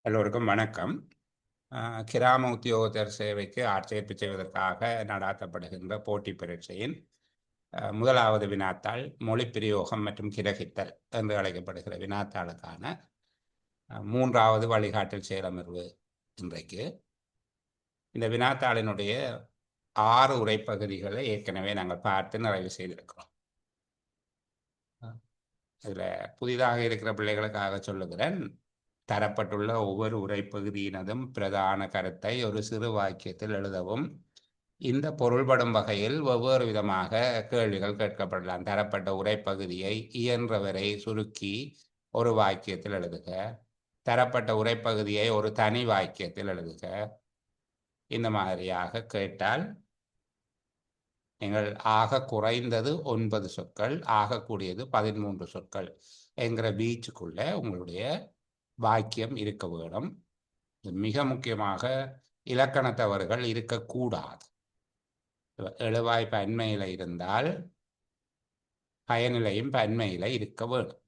எல்லோருக்கும் வணக்கம். கிராம உத்தியோகத்தர் சேவைக்கு ஆட்சேர்ப்பு செய்வதற்காக நடாத்தப்படுகின்ற போட்டி பரீட்சையின் முதலாவது வினாத்தாள் மொழி பிரயோகம் மற்றும் கிரகித்தல் என்று அழைக்கப்படுகிற வினாத்தாளுக்கான மூன்றாவது வழிகாட்டல் செயலமர்வு இன்றைக்கு. இந்த வினாத்தாளினுடைய 6 உரைப்பகுதிகளை ஏற்கனவே நாங்கள் பார்த்து நிறைவு செய்திருக்கிறோம். இதில் புதிதாக இருக்கிற பிள்ளைகளுக்காக சொல்லுகிறேன், தரப்பட்டுள்ள ஒவ்வொரு உரைப்பகுதியினதும் பிரதான கருத்தை ஒரு சிறு வாக்கியத்தில் எழுதவும், இந்த பொருள்படும் வகையில் வெவ்வேறு விதமாக கேள்விகள் கேட்கப்படலாம். தரப்பட்ட உரைப்பகுதியை இயன்றவரை சுருக்கி ஒரு வாக்கியத்தில் எழுதுக, தரப்பட்ட உரைப்பகுதியை ஒரு தனி வாக்கியத்தில் எழுதுக. இந்த மாதிரியாக கேட்டால் நீங்கள் ஆக குறைந்தது 9 சொற்கள், ஆகக்கூடியது 13 சொற்கள் என்கிற பீச்சுக்குள்ள உங்களுடைய வாக்கியம் இருக்க வேணும். மிக முக்கியமாக இலக்கணத்தவர்கள் இருக்கக்கூடாது. எழுவாய் பன்மையில இருந்தால் பயனிலையும் பன்மையில இருக்க வேணும்.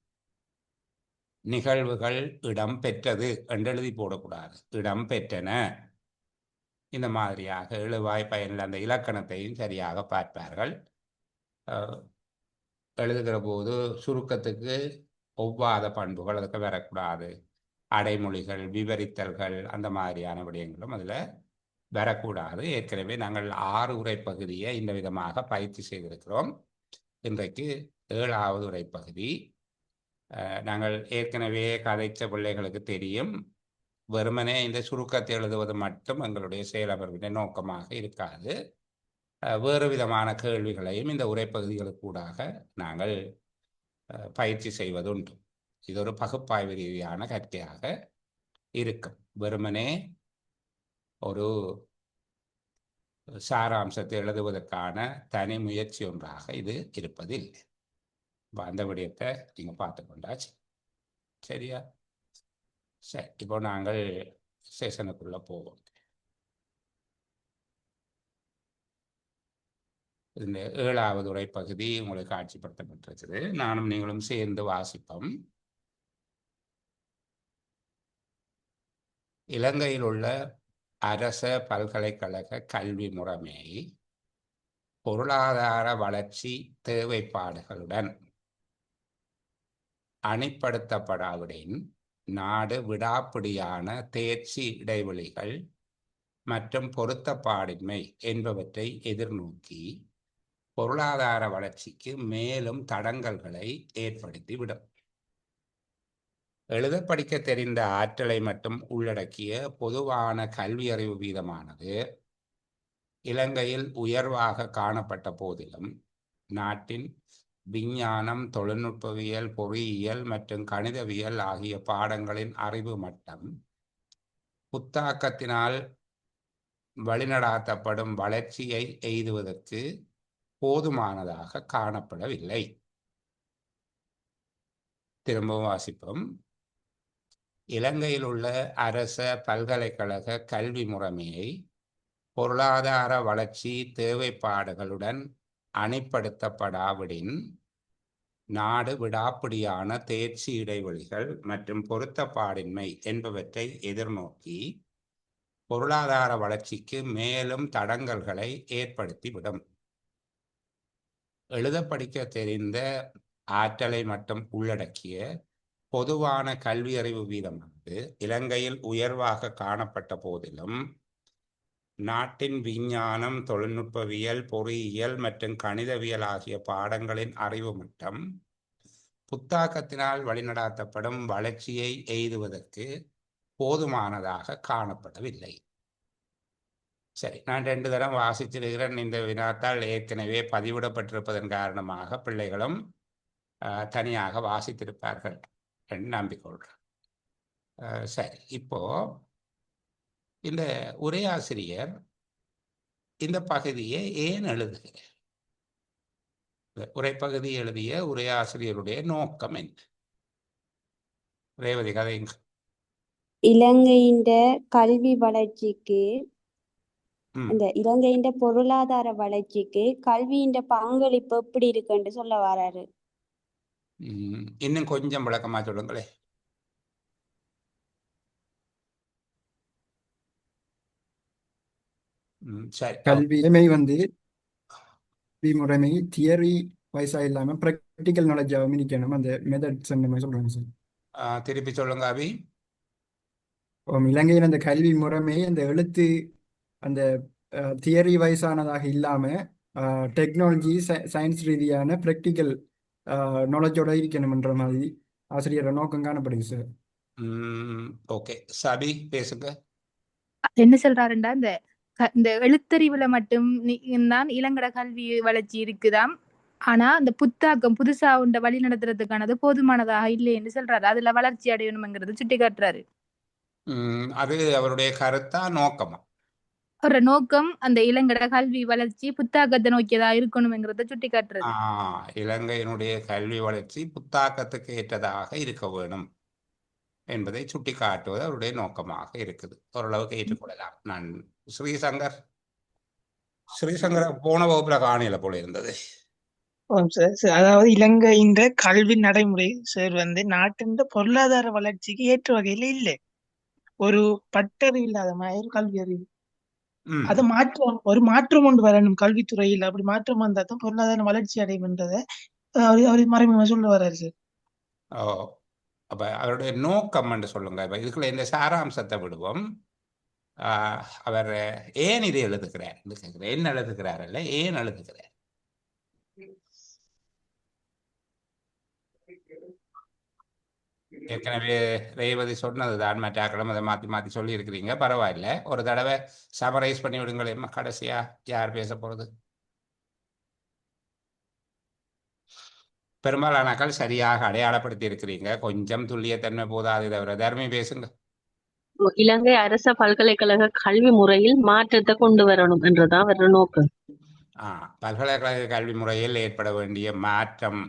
நிகழ்வுகள் இடம் பெற்றது என்று எழுதி போடக்கூடாது, இடம் பெற்றன. இந்த மாதிரியாக எழுவாய் பயனில் அந்த இலக்கணத்தையும் சரியாக பார்ப்பார்கள். எழுதுகிற போது சுருக்கத்துக்கு ஒவ்வாத பண்புகள் அதுக்கு வரக்கூடாது. அடைமொழிகள், விவரித்தல்கள், அந்த மாதிரியான விடயங்களும் அதில் வரக்கூடாது. ஏற்கனவே நாங்கள் 6 உரைப்பகுதியை இந்த விதமாக பயிற்சி செய்திருக்கிறோம். இன்றைக்கு 7வது உரைப்பகுதி. நாங்கள் ஏற்கனவே கதைச்ச பிள்ளைகளுக்கு தெரியும், வெறுமனே இந்த சுருக்கத்தை எழுதுவது மட்டும் எங்களுடைய செயலமர்வின் நோக்கமாக இருக்காது. வேறு விதமான கேள்விகளையும் இந்த உரைப்பகுதிகளுக்கூடாக நாங்கள் பயிற்சி செய்வதுண்டு. இது ஒரு பகுப்பாய்வு ரீதியான கற்கையாக இருக்கும். வெறுமனே ஒரு சாராம்சத்தை எழுதுவதற்கான தனி முயற்சி ஒன்றாக இது இருப்பதில்லை. அந்த விடயத்தை நீங்க பார்த்துக்கொண்டாச்சு. சரியா? சரி, இப்போ நாங்கள் செஷனுக்குள்ள போவோம். இந்த 7வது உரைப்பகுதி உங்களுக்கு காட்சிப்படுத்தப்பட்டிருக்குது. நானும் நீங்களும் சேர்ந்து வாசிப்போம். இலங்கையில் உள்ள அரச பல்கலைக்கழக கல்வி முறைமை பொருளாதார வளர்ச்சி தேவைப்பாடுகளுடன் அணிப்படுத்தப்படாவிடின் நாடு விடாப்பிடியான தேர்ச்சி இடைவெளிகள் மற்றும் பொருத்தப்பாடின்மை என்பவற்றை எதிர்நோக்கி பொருளாதார வளர்ச்சிக்கு மேலும் தடங்கல்களை ஏற்படுத்திவிடும். எழுத படிக்க தெரிந்த ஆற்றலை மட்டும் உள்ளடக்கிய பொதுவான கல்வி அறிவு வீதமானது இலங்கையில் உயர்வாக காணப்பட்ட போதிலும் நாட்டின் விஞ்ஞானம், தொழில்நுட்பவியல், பொறியியல் மற்றும் கணிதவியல் ஆகிய பாடங்களின் அறிவு மட்டம் புத்தாக்கத்தினால் வழிநடாத்தப்படும் வளர்ச்சியை எய்துவதற்கு போதுமானதாக காணப்படவில்லை. திரும்பவும் வாசிப்போம். இலங்கையில் உள்ள அரச பல்கலைக்கழக கல்வி முறைமையை பொருளாதார வளர்ச்சி தேவைப்பாடுகளுடன் அணிப்படுத்தப்படாவிடின் நாடு விடாப்பிடியான தேர்ச்சி இடைவெளிகள் மற்றும் பொருத்தப்பாடின்மை என்பவற்றை எதிர்நோக்கி பொருளாதார வளர்ச்சிக்கு மேலும் தடங்கல்களை ஏற்படுத்திவிடும். எழுத படிக்க தெரிந்த ஆற்றலை மட்டும் உள்ளடக்கிய பொதுவான கல்வி அறிவு வீதமானது இலங்கையில் உயர்வாக காணப்பட்ட போதிலும் நாட்டின் விஞ்ஞானம், தொழில்நுட்பவியல், பொறியியல் மற்றும் கணிதவியல் ஆகிய பாடங்களின் அறிவு மட்டம் புத்தாக்கத்தினால் வழிநடாத்தப்படும் வளர்ச்சியை எய்துவதற்கு போதுமானதாக காணப்படவில்லை. சரி, நான் 2 தரம் வாசிச்சிருக்கிறேன். இந்த வினாத்தால் ஏற்கனவே பதிவிடப்பட்டிருப்பதன் காரணமாக பிள்ளைகளும் தனியாக வாசித்திருப்பார்கள் என்று நம்பிக்கொள்கிறேன். சரி, இப்போ இந்த உரையாசிரியர் இந்த பகுதியை ஏன் எழுதுகிறார்? உரைப்பகுதி எழுதிய உரையாசிரியருடைய நோக்கம் என்ன? ரேவதி, கதைங்க. இலங்கையின் கல்வி வளர்ச்சிக்கு இந்த இலங்கையின் பொருளாதார வளர்ச்சிக்கு கல்வியின் பங்களிப்பு எப்படி இருக்குன்னு சொல்ல வராரு. இன்னும் கொஞ்சம் விளக்கமா சொல்லுங்களே. சரி. கல்வி முறைமை வந்து கல்வி முறைமை தியரி வைஸா இல்லாம ப்ராக்டிக்கல் நாலேஜாகவும் இருக்கணும். அந்த மெத்தட்ஸ் அந்த மாதிரி சொல்றாங்க சார். திருப்பி சொல்லுங்க அபி. இலங்கையில் அந்த கல்வி முறைமை அந்த எழுத்து அந்த தியரி வைஸானதாக இல்லாம டெக்னாலஜி சயின்ஸ் ரீதியான ப்ராக்டிக்கல் நாலேஜோட இருக்கணும்ன்ற மாதிரி ஆசிரியரோட நோக்கம் காணப்படுது சார். ஓகே, சபி பேசுங்க. என்ன சொல்றாருண்டா, இந்த எழுத்தறிவுல மட்டும் தான் இளங்கட கல்வி வளர்ச்சி இருக்குதாம். ஆனா அந்த புத்தாக்கம் புதுசா உண்ட வழி நடத்துறதுக்கானது போதுமானதாக இல்லை என்று சொல்றாரு. அதுல வளர்ச்சி அடையணும்ங்கிறது சுட்டி காட்டுறாரு. அது அவருடைய கருத்தா நோக்கமா? ஒரு நோக்கம் அந்த இளங்கட கல்வி வளர்ச்சி புத்தாக்கத்தை நோக்கியதா இருக்கணும்ங்கிறத சுட்டி காட்டுறது. இலங்கையினுடைய கல்வி வளர்ச்சி புத்தாக்கத்துக்கு ஏற்றதாக இருக்க வேணும் என்பதை சுட்டி காட்டுவது அவருடைய நோக்கமாக இருக்குது. ஓரளவுக்கு ஏற்றுக்கொள்ளலாம். நான் ஸ்ரீசங்கர் போன வகுப்புல காணியில போல இருந்தது. அதாவது இலங்கையின் கல்வி நடைமுறை சார் வந்து நாட்டின் பொருளாதார வளர்ச்சிக்கு ஏற்ற வகையில இல்லை. ஒரு பட்டறிவு இல்லாத மாதிரி கல்வி அறிவு அது ஒரு மாற்றம் கொண்டு வரணும் கல்வித்துறையில். அப்படி மாற்றம் வந்தா தான் பொருளாதார வளர்ச்சி அடையும்ன்றதை அவர் மறைமுகமா சொல்ல வர்றாரு சார். அப்ப அவருடைய நோக்கம் என்று சொல்லுங்க. இப்ப இதுக்குள்ள இந்த சாராம்சத்தை விடுவோம். அவர் ஏன் இதை எழுதுகிறார்? என்ன எழுதுகிறார் அல்ல, ஏன் எழுதுகிறார்? ஏற்கனவே ரேவதி சொன்னதுதான், மற்றாக்களும் அதை மாற்றி மாற்றி சொல்லி இருக்கிறீங்க. பரவாயில்ல, ஒரு தடவை சமரைஸ் பண்ணி விடுங்களேன். கடைசியா யார் பேச போறது? பெரும்பாலானாக்கள் சரியாக அடையாளப்படுத்தி இருக்கிறீங்க. கொஞ்சம் துல்லியத்தன்மை போதாது. தவிர தர்மி பேசுங்க. இலங்கை அரச பல்கலைக்கழக கல்வி முறையில் மாற்றத்தை கொண்டு வரணும் என்றுதான் அவர நோக்கம். பல்கலைக்கழக கல்வி முறையில் ஏற்பட வேண்டிய மாற்றம்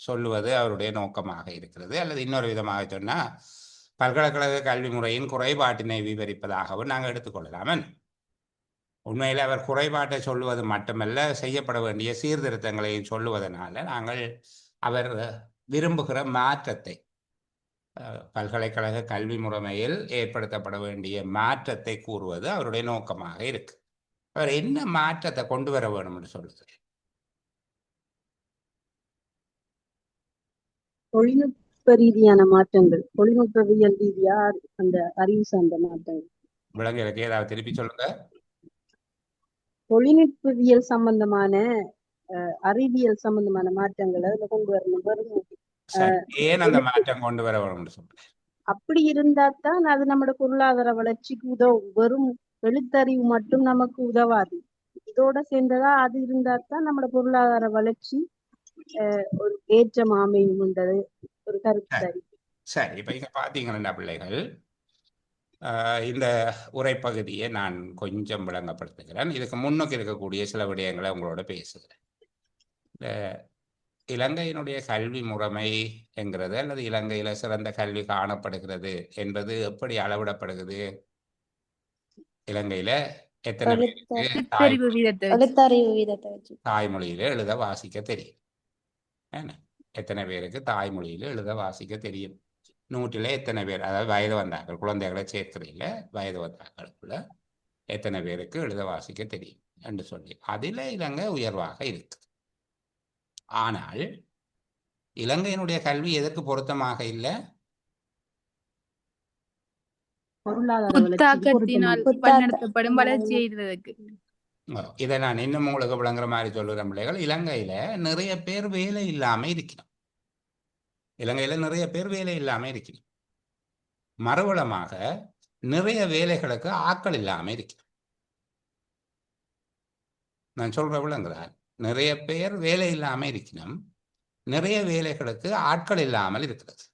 சொல்லுவது அவருடைய நோக்கமாக இருக்கிறது. அல்லது இன்னொரு விதமாக சொன்னா, பல்கலைக்கழக கல்வி முறையின் குறைபாட்டினை விவரிப்பதாகவும் நாங்கள் எடுத்துக்கொள்ளலாமே. உண்மையில் அவர் குறைபாட்டை சொல்லுவது மட்டுமல்ல, செய்யப்பட வேண்டிய சீர்திருத்தங்களையும் சொல்லுவதனால நாங்கள் அவர் விரும்புகிற மாற்றத்தை, பல்கலைக்கழக கல்வி முறைமையில் ஏற்படுத்தப்பட வேண்டிய மாற்றத்தை கூறுவது அவருடைய நோக்கமாக இருக்கு. அவர் என்ன மாற்றத்தை கொண்டு வர வேணும் என்று சொல்லுது? தொழில்நுட்ப ரீதியான மாற்றங்கள், தொழில்நுட்பவியல் ரீதியா அந்த அறிவு சார்ந்த மாற்றங்கள். விலங்குகளுக்கு ஏதாவது திருப்பி சொல்லுங்க. தொழில்நுட்பவியல் சம்பந்தமான அறிவியல் சம்பந்தமான மாற்றங்களை அதுல கொண்டு வரணும். ஏன் அந்த மாற்றம் கொண்டு வர வேணும்னு சொல்றேன்? அப்படி இருந்தா தான் அது நம்மளோட பொருளாதார வளர்ச்சிக்கு உதவும். வெறும் எழுத்தறிவு மட்டும் நமக்கு உதவாது. இதோட சேர்ந்ததா அது இருந்தா தான் நம்மளோட பொருளாதார வளர்ச்சி ஒரு ஏற்றம் அமையும்ன்றது ஒரு கருத்து. சரி, இப்ப இங்க பாத்தீங்கன்னா பிள்ளைகள், இந்த உரைப்பகுதியை நான் கொஞ்சம் விளங்கப்படுத்துகிறேன். இதுக்கு முன்னுக்கு இருக்கக்கூடிய சில விடயங்களை உங்களோட பேசுகிறேன். இலங்கையினுடைய கல்வி முறைமை என்கிறது அல்லது இலங்கையில சிறந்த கல்வி காணப்படுகிறது என்பது எப்படி அளவிடப்படுகிறது? இலங்கையில எத்தனை பேருக்கு தாய்மொழியில எழுத வாசிக்க தெரியும்? எத்தனை பேருக்கு தாய்மொழியில எழுத வாசிக்க தெரியும்? 100ல் எத்தனை பேர், அதாவது வயது வந்தார்கள், குழந்தைகளை சேர்க்கிறீங்கள, வயது வந்தார்களுக்குள்ள எத்தனை பேருக்கு எழுத வாசிக்க தெரியும் என்று சொல்லி அதில் இலங்கை உயர்வாக இருக்கு. ஆனால் இலங்கையினுடைய கல்வி எதற்கு பொருத்தமாக இல்லை? இதை நான் இன்னும் உங்களுக்கு விளங்குற மாதிரி சொல்லுறேன் பிள்ளைகள். இலங்கையில நிறைய பேர் வேலை இல்லாம இருக்கணும். இலங்கையில நிறைய பேர் வேலை இல்லாம இருக்கணும். மறுவளமாக நிறைய வேலைகளுக்கு ஆட்கள் இல்லாம இருக்கணும். நான் சொல்ற விளங்குறார். நிறைய பேர் வேலை இல்லாம இருக்கணும், நிறைய வேலைகளுக்கு ஆட்கள் இல்லாமல் இருக்கிறது.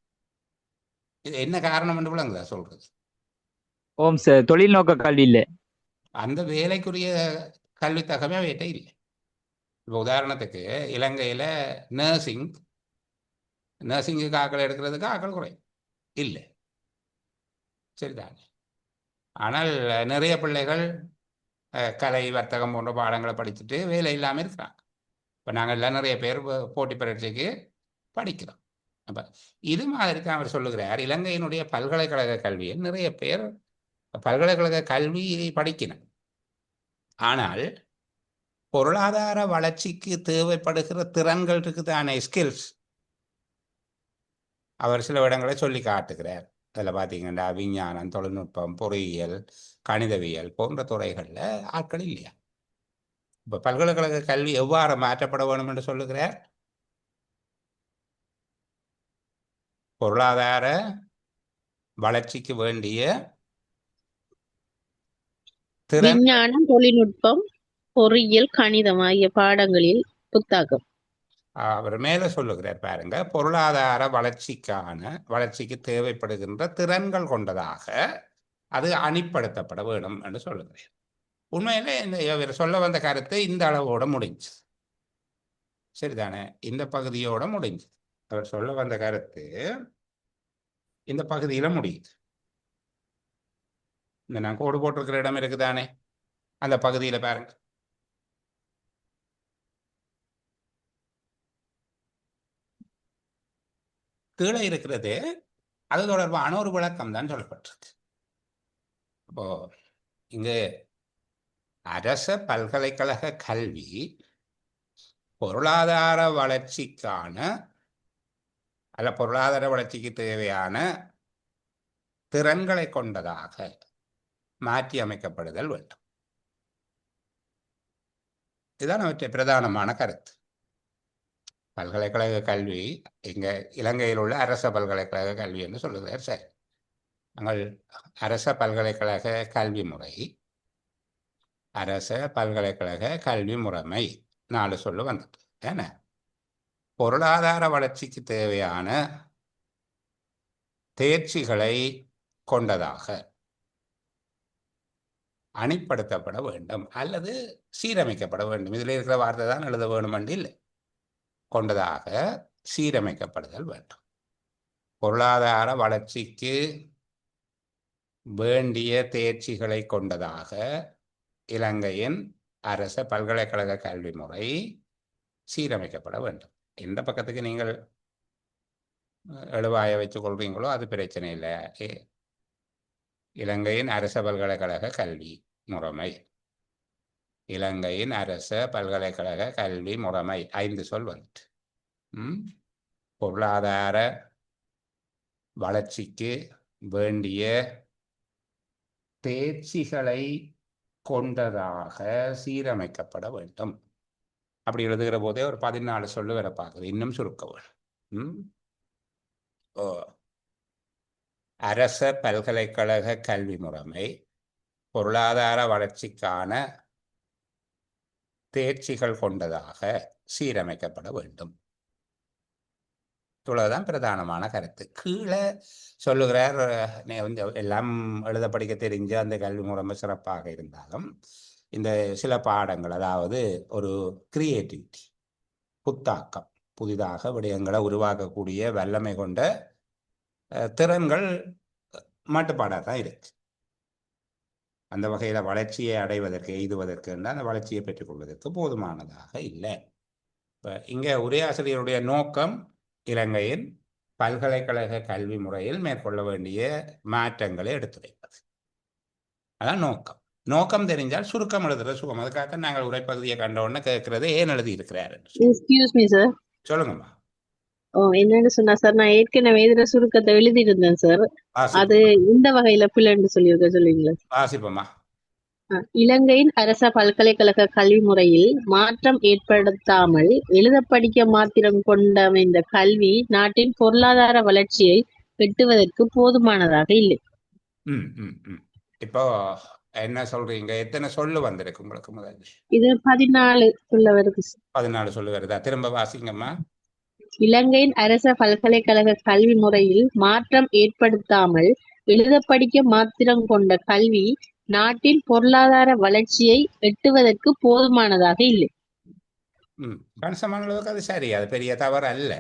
இது என்ன காரணம் என்று விளங்குதா சொல்றது? ஓம் சார், தொழில்நோக்க கல்வி இல்லை. அந்த வேலைக்குரிய கல்வி தகமே வேட்டை இல்லை. இப்போ உதாரணத்துக்கு இலங்கையில நர்சிங்குக்கு ஆக்கள் எடுக்கிறதுக்கு ஆக்கள் குறை இல்லை, சரிதானே? ஆனால் நிறைய பிள்ளைகள் கலை வர்த்தகம் போன்ற பாடங்களை படிச்சுட்டு வேலை இல்லாமல் இருக்கிறாங்க. இப்போ நாங்கள் எல்லாம் நிறைய பேர் போட்டி பரீட்சைக்கு படிக்கிறோம். அப்போ இது மாதிரி தான் அவர் சொல்லுகிறார். இலங்கையினுடைய பல்கலைக்கழக கல்வியில் நிறைய பேர் பல்கலைக்கழக கல்வியை படிக்கணும், ஆனால் பொருளாதார வளர்ச்சிக்கு தேவைப்படுகிற திறன்கள் இருக்குதானே, ஸ்கில்ஸ், அவர் சில இடங்களை சொல்லி காட்டுகிறார். அதில் பார்த்தீங்கன்னா விஞ்ஞானம், தொழில்நுட்பம், பொறியியல், கணிதவியல் போன்ற துறைகளில் ஆட்கள் இல்லையா? இப்போ பல்கலைக்கழக கல்வி எவ்வாறு மாற்றப்பட வேண்டும் என்று சொல்லுகிறார்? பொருளாதார வளர்ச்சிக்கு வேண்டிய திறன், விஞ்ஞானம், தொழில்நுட்பம், பொறியியல், கணிதம் ஆகிய பாடங்களில் புத்தாக்கம். அவர் மேலே சொல்லுகிறார் பாருங்க, பொருளாதார வளர்ச்சிக்கு தேவைப்படுகின்ற திறன்கள் கொண்டதாக அது அணிப்படுத்தப்பட வேண்டும் என்று சொல்லுகிறார். உண்மையிலே இவர் சொல்ல வந்த கருத்து இந்த அளவோட முடிஞ்சு, சரிதானே? இந்த பகுதியோட முடிஞ்சு. அவர் சொல்ல வந்த கருத்து இந்த பகுதியில முடியுது. இந்த நான் கோடு போட்டிருக்கிற இடம் இருக்குதானே, அந்த பகுதியில பாருங்க. கீழே இருக்கிறது அது தொடர்பான ஒரு விளக்கம் தான் சொல்லப்பட்டிருக்கு. இப்போ இங்கு அரச பல்கலைக்கழக கல்வி பொருளாதார வளர்ச்சிக்கான அல்ல பொருளாதார வளர்ச்சிக்கு தேவையான திறன்களை கொண்டதாக மாற்றி அமைக்கப்படுதல் வேண்டும். இதுதான் அவற்றை பிரதானமான கருத்து. பல்கலைக்கழக கல்வி இங்க இலங்கையில் உள்ள அரச பல்கலைக்கழக கல்வி என்று சொல்லுகிறார். சரி, நாங்கள் அரச பல்கலைக்கழக கல்வி முறை, அரச பல்கலைக்கழக கல்வி முறைமை 4 சொல்லு வந்துட்டு ஏன்னா பொருளாதார வளர்ச்சிக்கு தேவையான தேர்ச்சிகளை கொண்டதாக அணிப்படுத்தப்பட வேண்டும் அல்லது சீரமைக்கப்பட வேண்டும். இதில் இருக்கிற வார்த்தை தான் எழுத வேணும் என்று இல்லை, கொண்டதாக சீரமைக்கப்படுதல் வேண்டும். பொருளாதார வளர்ச்சிக்கு வேண்டிய தேர்ச்சிகளை கொண்டதாக இலங்கையின் அரச பல்கலைக்கழக கல்வி முறை சீரமைக்கப்பட வேண்டும். எந்த பக்கத்துக்கு நீங்கள் எழுவாய வச்சுக் கொள்றீங்களோ அது பிரச்சனை இல்லை. இலங்கையின் அரச பல்கலைக்கழக கல்வி முறைமை, இலங்கையின் அரச பல்கலைக்கழக கல்வி முறைமை 5 சொல் வந்துட்டு பொருளாதார வளர்ச்சிக்கு வேண்டிய தேர்ச்சிகளை கொண்டதாக சீரமைக்கப்பட வேண்டும். அப்படி எழுதுகிற போதே ஒரு 14 சொல்லு வர பார்க்குது. இன்னும் சுருக்க வேணும். அரச பல்கலைக்கழக கல்வி முறைமை பொருளாதார வளர்ச்சிக்கான தேர்ச்சிகள் கொண்டதாக சீரமைக்கப்பட வேண்டும். இவ்வளவுதான் பிரதானமான கருத்து. கீழே சொல்லுகிறார், எல்லாம் எழுத படிக்க தெரிஞ்ச அந்த கல்வி முறைமை சிறப்பாக இருந்தாலும் இந்த சில பாடங்கள், அதாவது ஒரு கிரியேட்டிவிட்டி, புத்தாக்கம், புதிதாக விடயங்களை உருவாக்கக்கூடிய வல்லமை கொண்ட திறன்கள் மட்டுப்பாடாக தான் இருக்கு. அந்த வகையில் வளர்ச்சியை அடைவதற்கு, எய்துவதற்கு அந்த வளர்ச்சியை பெற்றுக்கொள்வதற்கு போதுமானதாக இல்லை. இப்போ இங்கே உரையாசிரியருடைய நோக்கம் இலங்கையின் பல்கலைக்கழக கல்வி முறையில் மேற்கொள்ள வேண்டிய மாற்றங்களை எடுத்துரைப்பது. அதான் நோக்கம். நோக்கம் தெரிஞ்சால் சுருக்கம் எழுதுற சுகம். அதுக்காக நாங்கள் உரைப்பகுதியை கண்டவுடனே கேட்கறது ஏன் எழுதி இருக்கிறார். Excuse me sir. சொல்லுங்கம்மா. என்னன்னு சொன்னா சார், நான் ஏற்கனவே இதுல சுருக்கத்தை எழுதியிருந்தேன் சார். அது இந்த வகையில பிள்ளைன்னு சொல்லுவீங்களா? வாசிப்போமா. இலங்கையின் அரச பல்கலைக்கழக கல்வி முறையில் மாற்றம் ஏற்படுத்தாமல் எழுத படிக்க மாத்திரம் கொண்டமைந்த கல்வி நாட்டின் பொருளாதார வளர்ச்சியை எட்டுவதற்கு போதுமானதாக இல்லை. இப்போ என்ன சொல்றீங்க? எத்தனை சொல்லு வந்திருக்கு உங்களுக்கு? முதல்ல இது 14 சொல்ல வருது. 14 சொல்லு வருதா? திரும்ப வாசிங்கம்மா. இலங்கையின் அரச பல்கலைக்கழக கல்வி முறையில் மாற்றம் ஏற்படுத்தாமல் எழுத படிக்க மாத்திரம் கொண்ட கல்வி நாட்டின் பொருளாதார வளர்ச்சியை எட்டுவதற்கு போதுமானதாக இல்லை. கணிசமான அளவுக்கு அது சரி, அது பெரிய தவறு அல்ல.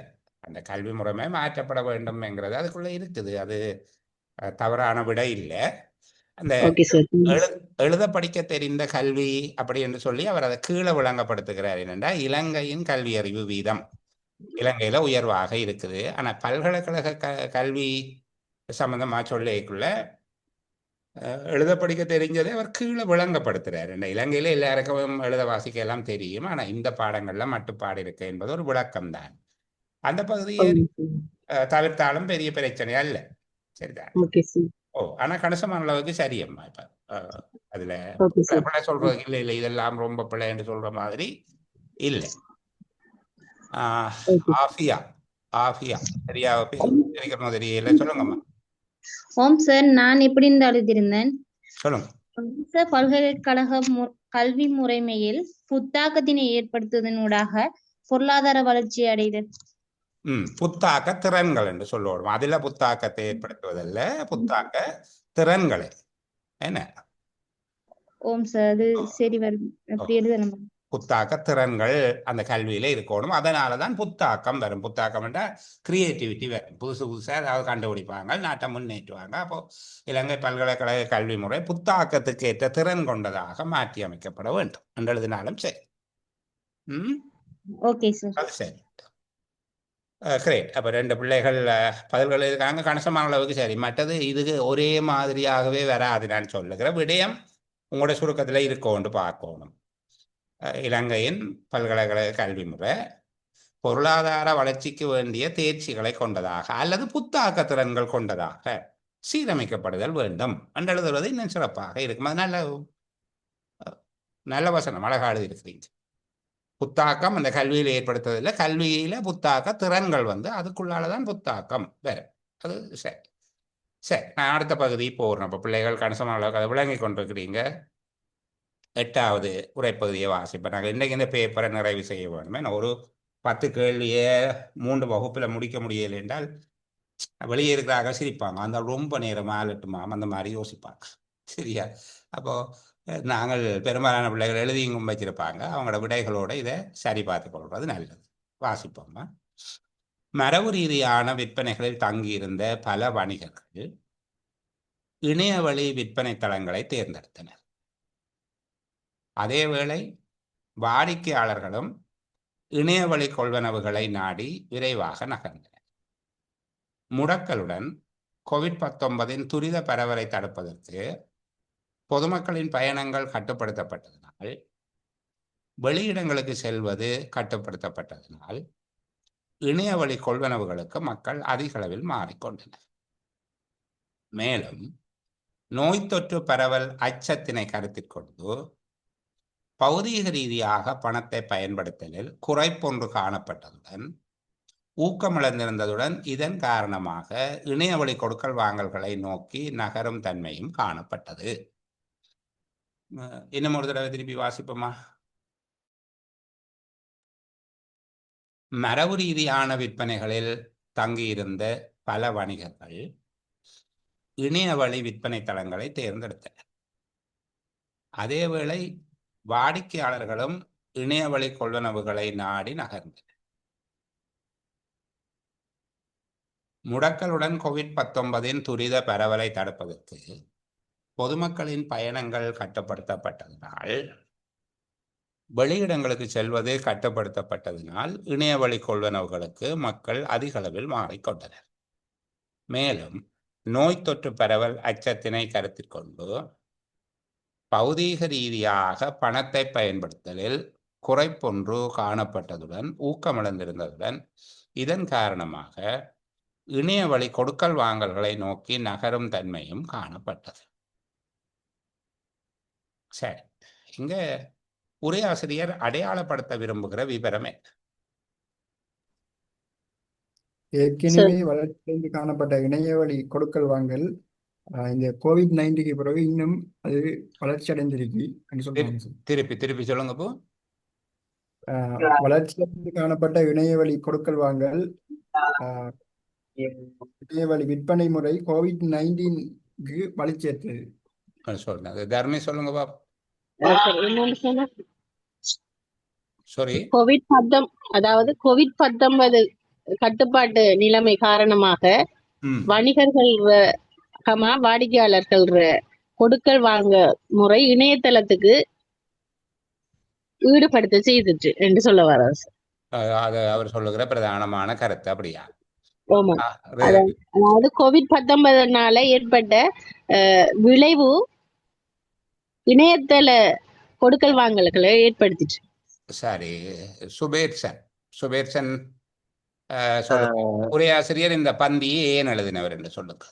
அந்த கல்வி முறைமை மாற்றப்பட வேண்டும் என்கிறது அதுக்குள்ள இருக்குது. அது தவறான விட இல்லை. அந்த எழுத படிக்க தெரிந்த கல்வி அப்படி என்று சொல்லி அவர் அதை கீழே விளங்கப்படுத்துகிறார். என்னென்றா இலங்கையின் கல்வி அறிவு வீதம் இலங்கையில உயர்வாக இருக்குது. ஆனா பல்கலைக்கழக கல்வி சம்பந்தமா சொல்லிக்குள்ள எழுத படிக்க தெரிஞ்சதை அவர் கீழே விளங்கப்படுத்துறார். இந்த இலங்கையில எல்லாருக்கும் எழுத வாசிக்க எல்லாம் தெரியும், ஆனா இந்த பாடங்கள்ல மட்டுப்பாடு இருக்கு என்பது ஒரு விளக்கம் தான். அந்த பகுதியை தவிர்த்தாலும் பெரிய பிரச்சனை அல்ல. சரிதான். Okay sir. ஆனா கணிசமான அளவுக்கு சரியம்மா. இப்ப அதுல ஓகே சார். பிள்ளை சொல்றது இல்லை இல்லை இதெல்லாம் ரொம்ப பிள்ளை என்று சொல்ற மாதிரி இல்லை. ஆஃபியா ஆஃபியா சரியா இருக்கிற தெரியல, சொல்லுங்கம்மா. ஓம் சார், நான் எப்படி இருந்து எழுதியிருந்தேன் சொல்லுங்க சார். பல்கலைக்கழக கல்வி முறைமையில் புத்தாக்கத்தினை ஏற்படுத்துவதனூடாக பொருளாதார வளர்ச்சி அடைதல். புத்தாக்க திறன்கள் என்று சொல்லுவோம். அதுல புத்தாக்கத்தை ஏற்படுத்துவதல்ல, புத்தாக்க திறன்களை. என்ன? ஓம் சார், அது சரி வரும். அப்படி எழுதணும். புத்தாக்க திறன்கள் அந்த கல்வியில இருக்கணும். அதனாலதான் புத்தாக்கம் வரும். புத்தாக்கம் என்றால் கிரியேட்டிவிட்டி வரும். புதுசு புதுசா ஏதாவது கண்டுபிடிப்பாங்க, நாட்டை முன்னேற்றுவாங்க. அப்போ இலங்கை பல்கலைக்கழக கல்வி முறை புத்தாக்கத்துக்கு ஏற்ற திறன் கொண்டதாக மாற்றி அமைக்கப்பட வேண்டும் என்று எழுதினாலும் சரி. Okay sir. அது சரி. கிரேட். அப்போ 2 பிள்ளைகள் பதில்கள் இருக்காங்க, கணிசமான அளவுக்கு சரி. மற்றது இதுக்கு ஒரே மாதிரியாகவே வராது. நான் சொல்லுகிற விடயம் உங்களோட சுருக்கத்தில் இருக்கோண்டு பார்க்கணும். இலங்கையின் பல்கலைக்கழக கல்வி முறை பொருளாதார வளர்ச்சிக்கு வேண்டிய தேர்ச்சிகளை கொண்டதாக அல்லது புத்தாக்க திறன்கள் கொண்டதாக சீரமைக்கப்படுதல் வேண்டும் என்று எழுதுவது இன்னும் சிறப்பாக இருக்கும். அது நல்ல வசனம், அழகாடு இருக்கிறீங்க. புத்தாக்கம் அந்த கல்வியில் ஏற்படுத்துவதில்லை, கல்வியில புத்தாக்க திறன்கள் அதுக்குள்ளாலதான் புத்தாக்கம் வேற. அது சரி. சரி, நான் அடுத்த பகுதி போடுறேன். இப்போ பிள்ளைகள் கணிசமான அளவுக்கு அதை விளங்கி கொண்டிருக்கிறீங்க. 8வது உரைப்பகுதியை வாசிப்பேன். நாங்கள் இன்றைக்கு இந்த பேப்பரை நிறைவு செய்ய வேணுமே. நான் ஒரு 10 கேள்வியை 3 வகுப்பில் முடிக்க முடியலை என்றால் வெளியே இருக்கிறாங்க சிரிப்பாங்க. அந்த ரொம்ப நேரம் ஆளட்டுமாம் அந்த மாதிரி யோசிப்பாங்க. சரியா? அப்போ நாங்கள் பெரும்பாலான பிள்ளைகள் எழுதியும் வச்சிருப்பாங்க. அவங்களோட விடைகளோட இதை சரி பார்த்து கொள்வது நல்லது. வாசிப்போம்மா. மரபு ரீதியான விற்பனைகளில் தங்கியிருந்த பல வணிகர்கள் இணையவழி விற்பனை தளங்களை தேர்ந்தெடுத்தனர். அதேவேளை வாடிக்கையாளர்களும் இணையவழி கொள்வனவுகளை நாடி விரைவாக நகர்ந்தனர். முடக்கலுடன் COVID-19 துரித பரவலை தடுப்பதற்கு பொதுமக்களின் பயணங்கள் கட்டுப்படுத்தப்பட்டதனால், வெளியிடங்களுக்கு செல்வது கட்டுப்படுத்தப்பட்டதனால் இணையவழி கொள்வனவுகளுக்கு மக்கள் அதிக அளவில் மாறிக்கொண்டனர். மேலும் நோய் தொற்று பரவல் அச்சத்தினை கருத்தில் கொண்டு பௌதீக ரீதியாக பணத்தை பயன்படுத்தலில் குறைப்பொன்று காணப்பட்டதுடன் ஊக்கமிழந்திருந்ததுடன் இதன் காரணமாக இணையவழி கொடுக்கல் வாங்கல்களை நோக்கி நகரும் தன்மையும் காணப்பட்டது. இன்னும் ஒரு தடவை திருப்பி வாசிப்போமா. மரபு ரீதியான விற்பனைகளில் தங்கியிருந்த பல வணிகர்கள் இணையவழி விற்பனை தளங்களை தேர்ந்தெடுத்தனர். அதேவேளை வாடிக்கையாளர்களும் இணையவழி கொள்வனவுகளை நாடி நகர்ந்தனர். முடக்கலுடன் COVID-19 துரித பரவலை தடுப்பதற்கு பொதுமக்களின் பயணங்கள் கட்டுப்படுத்தப்பட்டதனால், வெளியிடங்களுக்கு செல்வது கட்டுப்படுத்தப்பட்டதனால் இணையவழி கொள்வனவுகளுக்கு மக்கள் அதிக அளவில் மாறிக்கொண்டனர். மேலும் நோய் தொற்று பரவல் அச்சத்தினை கருத்தில் கொண்டு பௌதீக ரீதியாக பணத்தை பயன்படுத்தலில் குறைப்பொன்று காணப்பட்டதுடன் ஊக்கமிழந்திருந்ததுடன் இதன் காரணமாக இணையவழி கொடுக்கல் வாங்கல்களை நோக்கி நகரும் தன்மையும் காணப்பட்டது. சரி, இங்க உரையாசிரியர் அடையாளப்படுத்த விரும்புகிற விவரமே ஏற்கனவே வளர்ச்சி காணப்பட்ட இணையவழி கொடுக்கல் வாங்கல் இந்த COVID-19க்கு பிறகு இன்னும் அது வளர்ச்சி அடைந்திருக்கு. திருப்பி சொல்லுங்க. போ வளர்ச்சி காணப்பட்ட இணையவழி கொடுக்கல் வாங்கல் இணையவழி விற்பனை முறை COVID-19க்கு வலிச்சேர்த்தது. சொல்லுங்க தர்மி, சொல்லுங்க பாப்பா. சாரி, COVID-19 கட்டுப்பாட்டு நிலைமை காரணமாக வணிகர்கள் வாடிக்கையாளர்கள் கொடுக்கல் வாங்க முறை இணையதளத்துக்கு ஈடுபடுத்த செய்துட்டு என்று சொல்ல வர. அது அவர் சொல்லுகிற பிரதானமான கருத்து. அப்படியா? ஆமா ரேவதி. அதாவது COVID-19 ஏற்பட்ட விளைவு இணையதள கொடுக்கல் வாங்கல்களை ஏற்படுத்திட்டு. சரி, சுபேர்சன் சொல்லுங்க. உரையாசிரியர் இந்த பந்தியை ஏன் எழுதினவர் என்று சொல்லுங்க.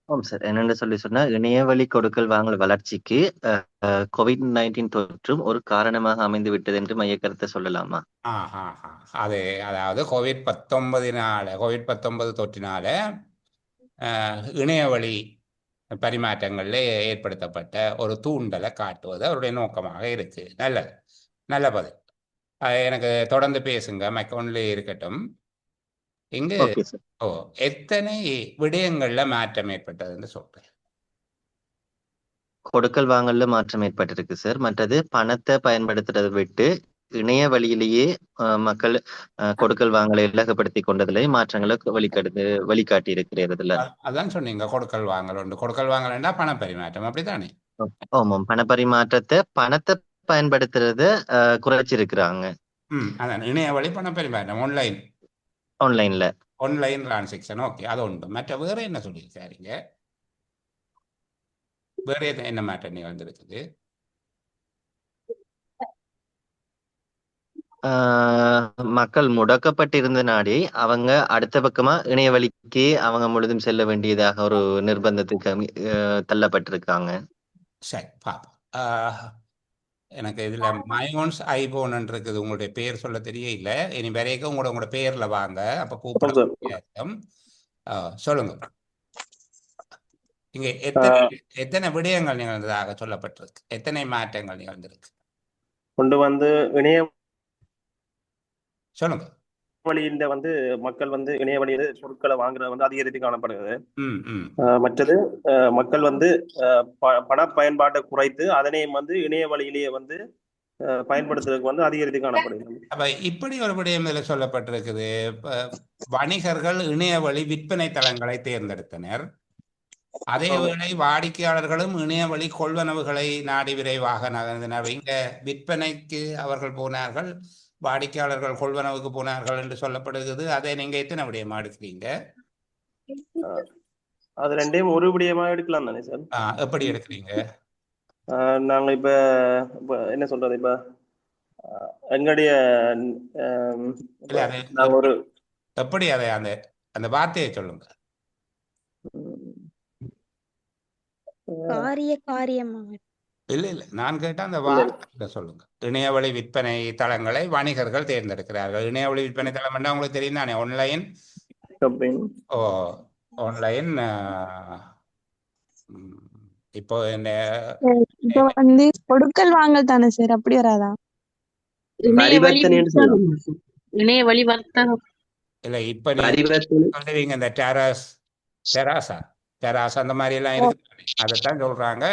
ஆமாம் சார். என்னென்னு சொன்னா இணையவழி கொடுக்கல் வாங்கல் வளர்ச்சிக்கு COVID-19 தொற்றும் ஒரு காரணமாக அமைந்து விட்டது என்று மைய கருத்தை சொல்லலாமா? அதாவது கோவிட்-19 தொற்றினால இணையவழி பரிமாற்றங்களில் ஏற்படுத்தப்பட்ட ஒரு தூண்டலை காட்டுவது அவருடைய நோக்கமாக இருக்கு. நல்லது, நல்ல பதில். எனக்கு தொடர்ந்து பேசுங்க, மைக்கோன்லேயே இருக்கட்டும். இங்கு எத்தனை விடயங்கள்ல மாற்றம் ஏற்பட்டதுன்னு சொல்றேன். கொடுக்கல் வாங்கல்ல மாற்றம் ஏற்பட்டிருக்கு சார். மற்றது பணத்தை பயன்படுத்துறதை விட்டு இணைய வழியிலேயே மக்கள் கொடுக்கல் வாங்கலை இலகுப்படுத்தி கொண்டதுல மாற்றங்களை வழிகாட்டி இருக்கிறதுல. அதான் சொன்னீங்க, கொடுக்கல் வாங்கல் உண்டு. கொடுக்கல் வாங்கல்னா பண பரிமாற்றம், அப்படித்தானே? ஆமாம், பணத்தை பயன்படுத்துறத குறைச்சிருக்கிறாங்க. அதான் இணைய வழி பண பரிமாற்றம், ஆன்லைன் டிரான்சாக்ஷன். ஓகே, அது உண்டு. மற்ற வேற என்ன சொல்லியிருக்காருங்க? வேற என்ன மாற்றம் நிகழ்ந்திருக்குது? மக்கள் முடக்கப்பட்டிருந்த நாடி அவங்க அடுத்த பக்கமா இணைய வழிக்கு அவங்க முழுதும் செல்ல வேண்டியதாக ஒரு நிர்பந்தத்துக்கு தள்ளப்பட்டிருக்காங்க. சரி, பாப்போம். எனக்கு இதுல மையோன்ஸ் ஐபோன் இருக்குது. உங்களுடைய பேர் சொல்ல தெரியல. இனி வரைக்கும் உங்களோட பேர்ல வாங்க, அப்ப கூப்பிட சொல்லுங்க. இங்க எத்தனை விடயங்கள் நிகழ்ந்ததாக சொல்லப்பட்டிருக்கு? எத்தனை மாற்றங்கள் நிகழ்ந்திருக்கு? கொண்டு வந்து இணைய சொல்லுங்க. வழியில மக்கள் இணைய வழியில பொருட்களை வாங்குறது அதிகரித்து காணப்படுகிறது. மற்றது மக்கள் பண பயன்பாட்டை குறைத்து அதனையும் இணைய வழியிலேயே பயன்படுத்துறதுக்கு அதிகரித்து காணப்படுகிறது. அப்ப இப்படி ஒரு விடயம் இதில் சொல்லப்பட்டிருக்குது. வணிகர்கள் இணைய வழி விற்பனை தளங்களை தேர்ந்தெடுத்தனர். அதேவேளை வாடிக்கையாளர்களும் இணைய வழி கொள்வனவுகளை நாடி விரைவாக நகர்ந்தனர். இங்க விற்பனைக்கு அவர்கள் போனார்கள், வாடிக்கையாளர்கள் கொள்வனவுக்கு போனார்கள் என்று சொல்லப்படுகிறது. அதை நீங்க எத்தனை விடயமா எடுக்கிறீங்க? அது ரெண்டையும் ஒரு விடயமா எடுக்கலாம் தானே சார்? எப்படி எடுக்கிறீங்க? நாங்க இப்ப என்ன சொல்றது, இப்ப எங்களுடைய ஒரு எப்படி அதை அந்த வார்த்தையை சொல்லுங்க. இல்ல நான் கேட்டா அந்த வார்த்தை சொல்லுங்க. இணையவழி விற்பனை தளங்களை வணிகர்கள் தேர்ந்தெடுக்கிறார்கள். இணையவழி விற்பனை தளம் என்ன உங்களுக்கு தெரியும் தானே? ஆன்லைன் இப்போ கொடுக்கல் வாங்கல் தானே சார்? அப்படி வராதா? இணைய வழி வர்த்தகம் இல்ல. இப்ப நீங்க இந்த டெராஸ் அந்த மாதிரி எல்லாம் இருக்கு, அதைத்தான் சொல்றாங்க.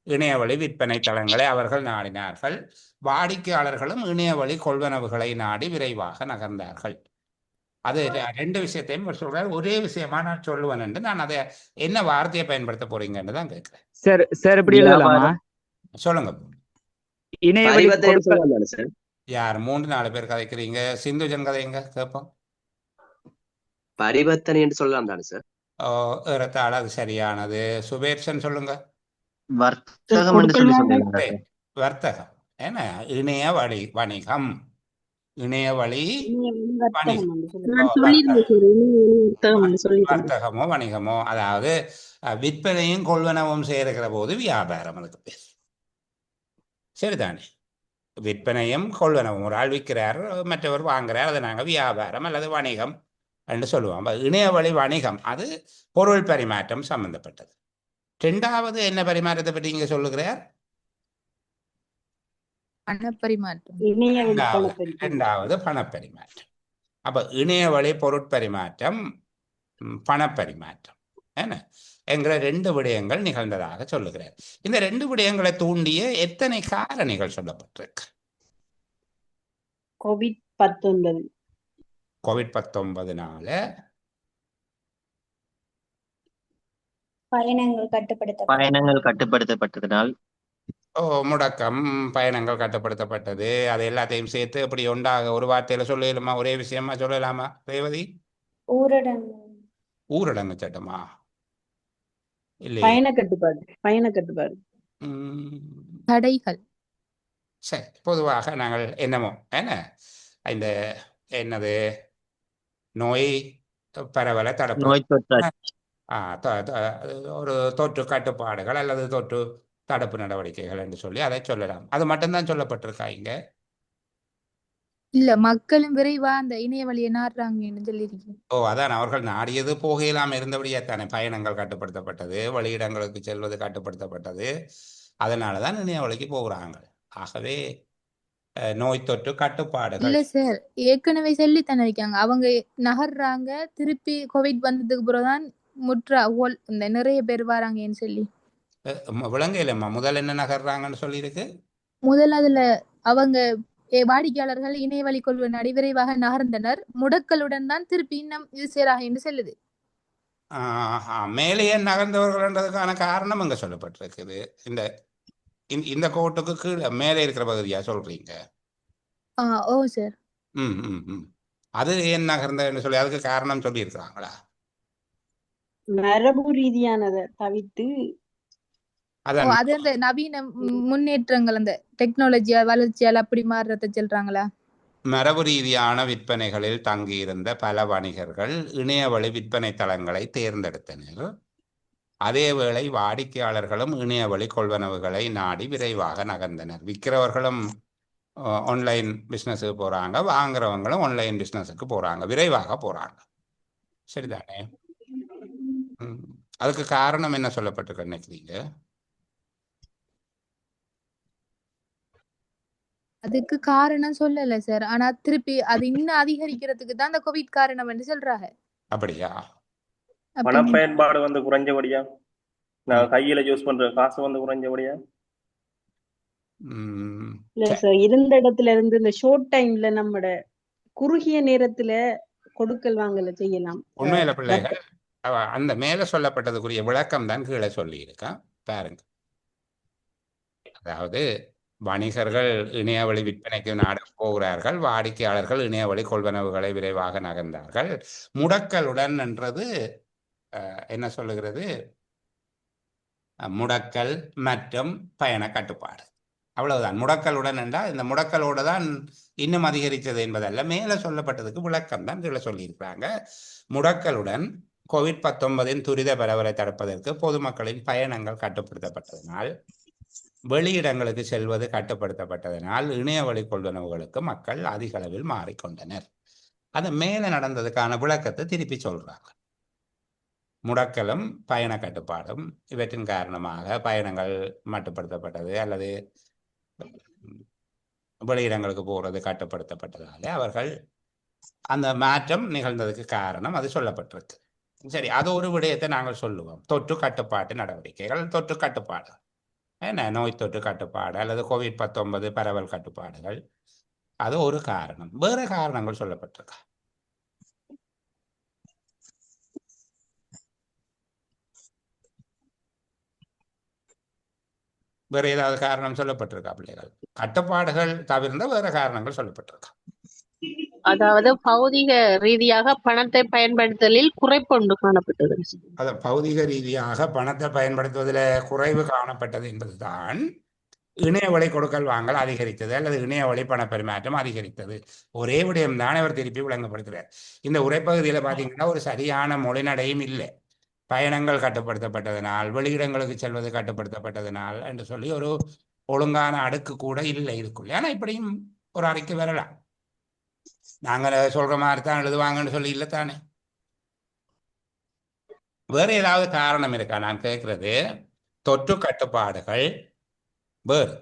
இணையவழி விற்பனை தளங்களை அவர்கள் நாடினார்கள். வாடிக்கையாளர்களும் இணையவழி கொள்வனவுகளை நாடி விரைவாக நகர்ந்தார்கள். அது ரெண்டு விஷயத்தையும் சொல்றாரு. ஒரே விஷயமா நான் சொல்லுவேன் என்று நான் அதை என்ன வார்த்தையை பயன்படுத்த போறீங்கன்னு தான் கேட்கிறேன். சொல்லுங்க. யார் 3-4 பேர் கதைக்கிறீங்க? சிந்துஜன் கதைங்க கேட்போம். பரிவர்த்தனை என்று சொல்லலாம் தானே சார்? ஏறத்தாழ அது சரியானது. சுபேர்சன் சொல்லுங்க. வர்த்தகம் ஏன்னா இணைய வழி வணிகம், இணைய வழி வர்த்தகமோ வணிகமோ, அதாவது விற்பனையும் கொள்வனவும் செய்கிற போது வியாபாரம் அதுக்கு பேர். சரிதானே? விற்பனையும் கொள்வனவும், ஒரு ஆள் விற்கிறார், மற்றவர் வாங்குறார், அதை நாங்கள் வியாபாரம் அல்லது வணிகம் என்று சொல்லுவோம். இணைய வழி வணிகம் அது பொருள் பரிமாற்றம் சம்பந்தப்பட்டது. இரண்டாவது என்ன பரிமாற்றத்தை பற்றி இங்க சொல்லுகிறார்? இரண்டாவது பணப்பரிமாற்றம். அப்ப இணைய வழி பொருட்பரிமாற்றம், பணப்பரிமாற்றம் என்ன என்கிற 2 விடயங்கள் நிகழ்ந்ததாக சொல்லுகிறார். இந்த 2 விடயங்களை தூண்டிய எத்தனை காரணிகள் சொல்லப்பட்டிருக்கு? கோவிட்-19 பயணங்கள் கட்டுப்படுத்தப்பட்டதனால் முடக்கம், பயணங்கள் கட்டுப்படுத்தப்பட்டது. அது எல்லாத்தையும் சேர்த்து அப்படி ஒன்றாக ஒரு வார்த்தையில சொல்லலாமா? ஒரே விஷயமா சொல்லலாமா ரேவதி? ஊரடங்கு சட்டமா இல்லையே. பயண கட்டுப்பாடு ம், தடைகள். சரி, பொதுவாக நாங்கள் என்னமோ என்ன இந்த என்னது நோய் பரவலை தடுப்பு நோய் தொற்று ஒரு தொற்று கட்டுப்பாடுகள் அல்லது தொற்று தடுப்பு நடவடிக்கைகள் என்று சொல்லி அதை சொல்லலாம். அது மட்டும்தான் சொல்லப்பட்டிருக்கா இங்க? இல்ல, மக்களும் விரைவா அந்த இணைய வழியை நாடுறாங்கன்னு சொல்லியிருக்கீங்க. ஓ, அதான் அவர்கள் நாடியது போகையிலாமல் இருந்தபடியே தானே பயணங்கள் கட்டுப்படுத்தப்பட்டது, வெளியிடங்களுக்கு செல்வது கட்டுப்படுத்தப்பட்டது. அதனால தான் இணைய வழிக்கு போகிறாங்க. ஆகவே நோய் தொற்று கட்டுப்பாடுகள் இல்ல சார், ஏற்கனவே சொல்லி தானே இருக்காங்க. அவங்க நகர்றாங்க, திருப்பி கோவிட் வந்ததுக்கு பிறகுதான் இந்த நிறைய பேர் வராங்கன்னு சொல்லி. விளங்கையிலம்மா முதல் என்ன நகர்றாங்கன்னு சொல்லியிருக்கு. முதல்ல அதுல அவங்க வாடிக்கையாளர்கள் இணைய வழி கொள்வன விரைவாக நகர்ந்தனர், முடக்கலுடன் தான் திருப்பி இன்னும் இது சேராக என்று சொல்லுது. மேலேயே நகர்ந்தவர்கள்ன்றதுக்கான காரணம் அங்க சொல்லப்பட்டிருக்குது. இந்த இந்த கோட்டுக்கு கீழே மேலே இருக்கிற பகுதியா சொல்றீங்க? ஓ சார். ம் ம் ம் அது ஏன் நகர்ந்தன்னு சொல்லி அதுக்கு காரணம் சொல்லி இருக்கிறாங்களா? மரபு ரீதியானதை தவிர்த்து அது அந்த நவீன முன்னேற்றங்கள், அந்த டெக்னாலஜி வளர்ச்சியால் அப்படி மாறுறத சொல்றாங்களா? மரபு ரீதியான விற்பனைகளில் தங்கியிருந்த பல வணிகர்கள் இணையவழி விற்பனை தளங்களை தேர்ந்தெடுத்தனர். அதேவேளை வாடிக்கையாளர்களும் இணையவழி கொள்வனவுகளை நாடி விரைவாக நகர்ந்தனர். விற்கிறவர்களும் ஆன்லைன் பிஸ்னஸுக்கு போகிறாங்க, வாங்குறவங்களும் ஆன்லைன் பிஸ்னஸுக்கு போகிறாங்க, விரைவாக போகிறாங்க. சரிதானே? அதுக்கு காரணம் என்ன சொல்லப்பட்டிருக்கு நினைக்கிறீங்க? அதுக்கு காரணம் சொல்லல சார், ஆனா திருப்பி அது இன்னும் அதிகரிக்கிறதுக்கு தான் அந்த கோவிட் காரணம் என்று சொல்றாங்க. அப்படியா? பண பயன்பாடு வந்து குறைஞ்சபடியா, நான் கையில யூஸ் பண்ற காசு வந்து குறைஞ்சபடியா? இல்ல சார், இருந்த இடத்துல இருந்து இந்த ஷார்ட் டைம்ல நம்மட குறுகிய நேரத்துல கொடுக்கல் வாங்கல செய்யலாம். உண்மையில பிள்ளைகள் அந்த மேல சொல்லப்பட்டதுக்குரிய விளக்கம் தான் கீழே சொல்லி இருக்கான் பாருங்க. அதாவது வணிகர்கள் இணையவழி விற்பனைக்கு நாடு போகிறார்கள், வாடிக்கையாளர்கள் இணையவழி கொள்வனவுகளை விரைவாக நகர்ந்தார்கள். முடக்கலுடன் என்றது என்ன சொல்லுகிறது? முடக்கல் மற்றும் பயண கட்டுப்பாடு, அவ்வளவுதான். முடக்கலுடன் என்றால் இந்த முடக்கலோடு தான் இன்னும் அதிகரித்தது என்பதல்ல, மேலே சொல்லப்பட்டதுக்கு விளக்கம் தான் கீழே சொல்லியிருக்கிறாங்க. முடக்கலுடன் COVID-19 துரித பரவலை தடுப்பதற்கு பொதுமக்களின் பயணங்கள் கட்டுப்படுத்தப்பட்டதனால், வெளியிடங்களுக்கு செல்வது கட்டுப்படுத்தப்பட்டதனால் இணையவழி கொள்வனவுகளுக்கு மக்கள் அதிக அளவில் மாறிக்கொண்டனர். அது மேலே நடந்ததுக்கான விளக்கத்தை திருப்பி சொல்றாங்க. முடக்கலும் பயண கட்டுப்பாடும் இவற்றின் காரணமாக பயணங்கள் மட்டுப்படுத்தப்பட்டது அல்லது வெளியிடங்களுக்கு போகிறது கட்டுப்படுத்தப்பட்டதாலே அவர்கள் அந்த மாற்றம் நிகழ்ந்ததுக்கு காரணம் அது சொல்லப்பட்டிருக்கு. சரி, அது ஒரு விடயத்தை நாங்கள் சொல்லுவோம். தொற்று கட்டுப்பாட்டு நடவடிக்கைகள், தொற்று கட்டுப்பாடு என்ன, நோய் தொற்று கட்டுப்பாடு அல்லது COVID-19 பரவல் கட்டுப்பாடுகள், அது ஒரு காரணம். வேற காரணங்கள் சொல்லப்பட்டிருக்கா? வேற ஏதாவது காரணம் சொல்லப்பட்டிருக்கா பிள்ளைகள்? கட்டுப்பாடுகள் தவிர்ந்த வேற காரணங்கள் சொல்லப்பட்டிருக்கா? அதாவது பௌதிக ரீதியாக பணத்தை பயன்படுத்தலில் குறைப்பொண்டு காணப்பட்டது. அது பௌதிக ரீதியாக பணத்தை பயன்படுத்துவதில் குறைவு காணப்பட்டது என்பதுதான் இணையவழி கொடுக்கல் வாங்கல் அதிகரித்தது அல்லது இணையவழி பண பரிமாற்றம் அதிகரித்தது. ஒரே விடயம் தான் அவர் திருப்பி விளங்கப்படுத்துகிறார். இந்த உரைப்பகுதியில் பார்த்தீங்கன்னா ஒரு சரியான மொழிநடையும் இல்லை. பயணங்கள் கட்டுப்படுத்தப்பட்டதனால், வெளியிடங்களுக்கு செல்வது கட்டுப்படுத்தப்பட்டதனால் என்று சொல்லி ஒரு ஒழுங்கான அடுக்கு கூட இல்லை இதுக்குள்ளே. ஆனால் இப்படியும் ஒரு அறிக்கை வரலாம். நாங்கள் சொல்ற மாதிரி தான் எழுதுவாங்கன்னு சொல்லி இல்லைத்தானே. வேற ஏதாவது காரணம் இருக்கா நான் கேட்கறது? தொற்று கட்டுப்பாடுகள் வேறு.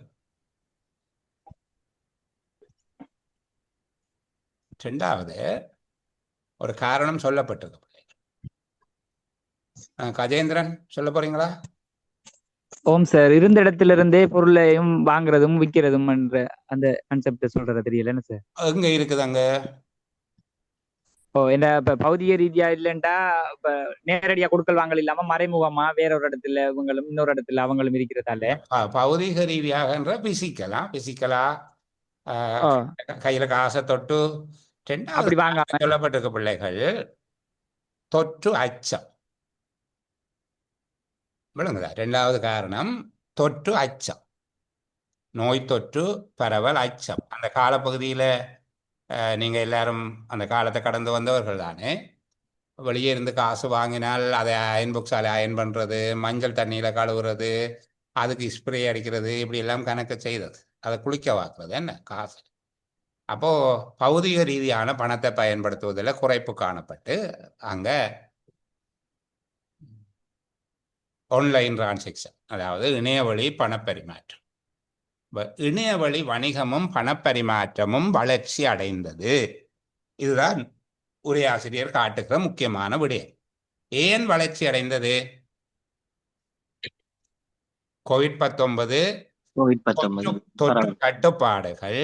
ரெண்டாவது ஒரு காரணம் சொல்லப்பட்டிருக்கு. கஜேந்திரன் சொல்ல போறீங்களா? ஓம் சார், இருந்த இடத்துல இருந்தே பொருளையும் வாங்குறதும் விற்கிறதும் என்ற அந்த கான்செப்ட் சொல்றது தெரியலன்னு சார். எங்க இருக்குது அங்க? என்ன இப்ப பௌதிக ரீதியா இல்லைண்டா இப்ப நேரடியா கொடுக்கல் வாங்கல் இல்லாம மறைமுகமா வேற ஒரு இடத்துல இவங்களும் இன்னொரு இடத்துல அவங்களும் இருக்கிறதால பௌதிக ரீதியாக பிசிக்கலா கையில காசை தொட்டு அப்படி வாங்க சொல்லப்பட்டிருக்க பிள்ளைகள். தொற்று அச்சம். விளங்குதா? ரெண்டாவது காரணம் தொற்று அச்சம், நோய் தொற்று பரவல் அச்சம். அந்த காலப்பகுதியில் நீங்கள் எல்லாரும் அந்த காலத்தை கடந்து வந்தவர்கள் தானே. வெளியே இருந்து காசு வாங்கினால் அதை அயன் பாக்ஸால் அயன் பண்ணுறது, மஞ்சள் தண்ணியில் கழுவுறது, அதுக்கு ஸ்ப்ரே அடிக்கிறது, இப்படி எல்லாம் கணக்கு செய்தது. அதை குளிக்க வாக்குறது என்ன காசு. அப்போது பௌதிக ரீதியான பணத்தை பயன்படுத்துவதில் குறைப்பு காணப்பட்டு அங்கே ஆன்லைன் டிரான்சாக்ஷன், அதாவது இணையவழி பணப்பரிமாற்றம், இணையவழி வணிகமும் பணப்பரிமாற்றமும் வளர்ச்சி அடைந்தது. இதுதான் உரையாசிரியர் காட்டுகிற முக்கியமான விடயம். ஏன் வளர்ச்சி அடைந்தது? கோவிட்-19 தொற்று கட்டுப்பாடுகள்,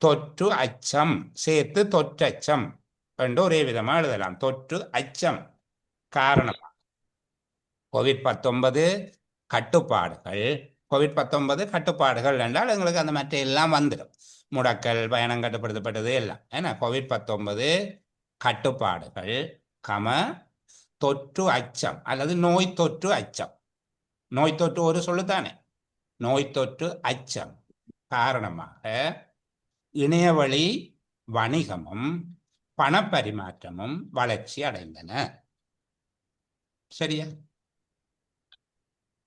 தொற்று அச்சம், சேர்த்து தொற்றச்சம் என்று ஒரே விதமாக எழுதலாம். தொற்று அச்சம் காரணமாக கோவிட்-19 கட்டுப்பாடுகள். கோவிட்-19 கட்டுப்பாடுகள் என்றால் எங்களுக்கு அந்த மற்ற எல்லாம் வந்துடும், முடக்கல், பயணம் கட்டுப்படுத்தப்பட்டது எல்லாம். ஏன்னா கோவிட்-19 கட்டுப்பாடுகள், தொற்று அச்சம் அல்லது நோய் தொற்று அச்சம். நோய் தொற்று ஒரு சொல்லுதானே. நோய் தொற்று அச்சம் காரணமாக இணையவழி வணிகமும் பணப்பரிமாற்றமும் வளர்ச்சி அடைந்தன. சரியா?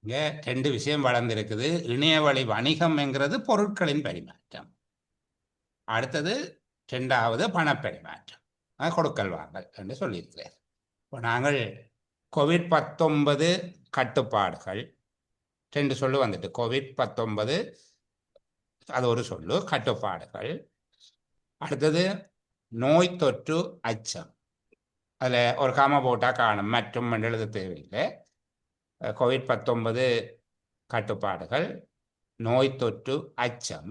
இங்க ரெண்டு விஷயம் வளர்ந்திருக்குது. இணையவழி வணிகம் என்கிறது பொருட்களின் பரிமாற்றம், அடுத்தது ரெண்டாவது பணப்பரிமாற்றம், கொடுக்கல் வாங்கல் என்று சொல்லியிருக்கிறேன். இப்போ நாங்கள் கோவிட்-19 கட்டுப்பாடுகள் ரெண்டு சொல்லு வந்துட்டு, கோவிட்-19 அது ஒரு சொல்லு, கட்டுப்பாடுகள். அடுத்தது நோய் தொற்று அச்சம், அதில் ஒரு காம போட்டா காணும், மற்றும் எழுத தேவையில்லை. கோவிட்-19 கட்டுப்பாடுகள், நோய் தொற்று அச்சம்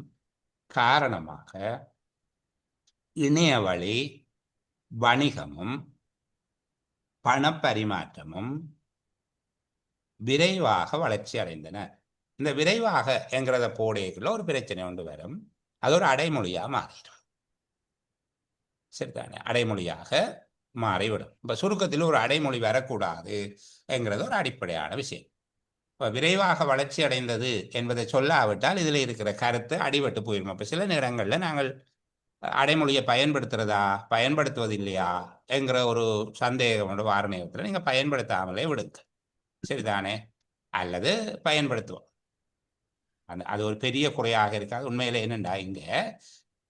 காரணமாக இணையவழி வணிகமும் பணப்பரிமாற்றமும் விரைவாக வளர்ச்சி அடைந்தன. இந்த விரைவாக என்கிறத போடைக்குள்ள ஒரு பிரச்சனை ஒன்று வரும், அது ஒரு அடைமொழியாக மாறிடும். சரிதானே? அடைமொழியாக மாறிவிடும். இப்போ சுருக்கத்தில் ஒரு அடைமொழி வரக்கூடாது என்கிறது ஒரு அடிப்படையான விஷயம். இப்போ விரைவாக வளர்ச்சி அடைந்தது என்பதை சொல்லாவிட்டால் இதில் இருக்கிற கருத்து அடிபட்டு போயிடும். இப்போ சில நேரங்களில் நாங்கள் அடைமொழியை பயன்படுத்துறதா பயன்படுத்துவது இல்லையா என்கிற ஒரு சந்தேகம் வார நேரத்தில் நீங்கள் பயன்படுத்தாமலே விடுங்க. சரிதானே? அல்லது பயன்படுத்துவோம், அது ஒரு பெரிய குறையாக இருக்காது. உண்மையில் என்னென்னா, இங்கே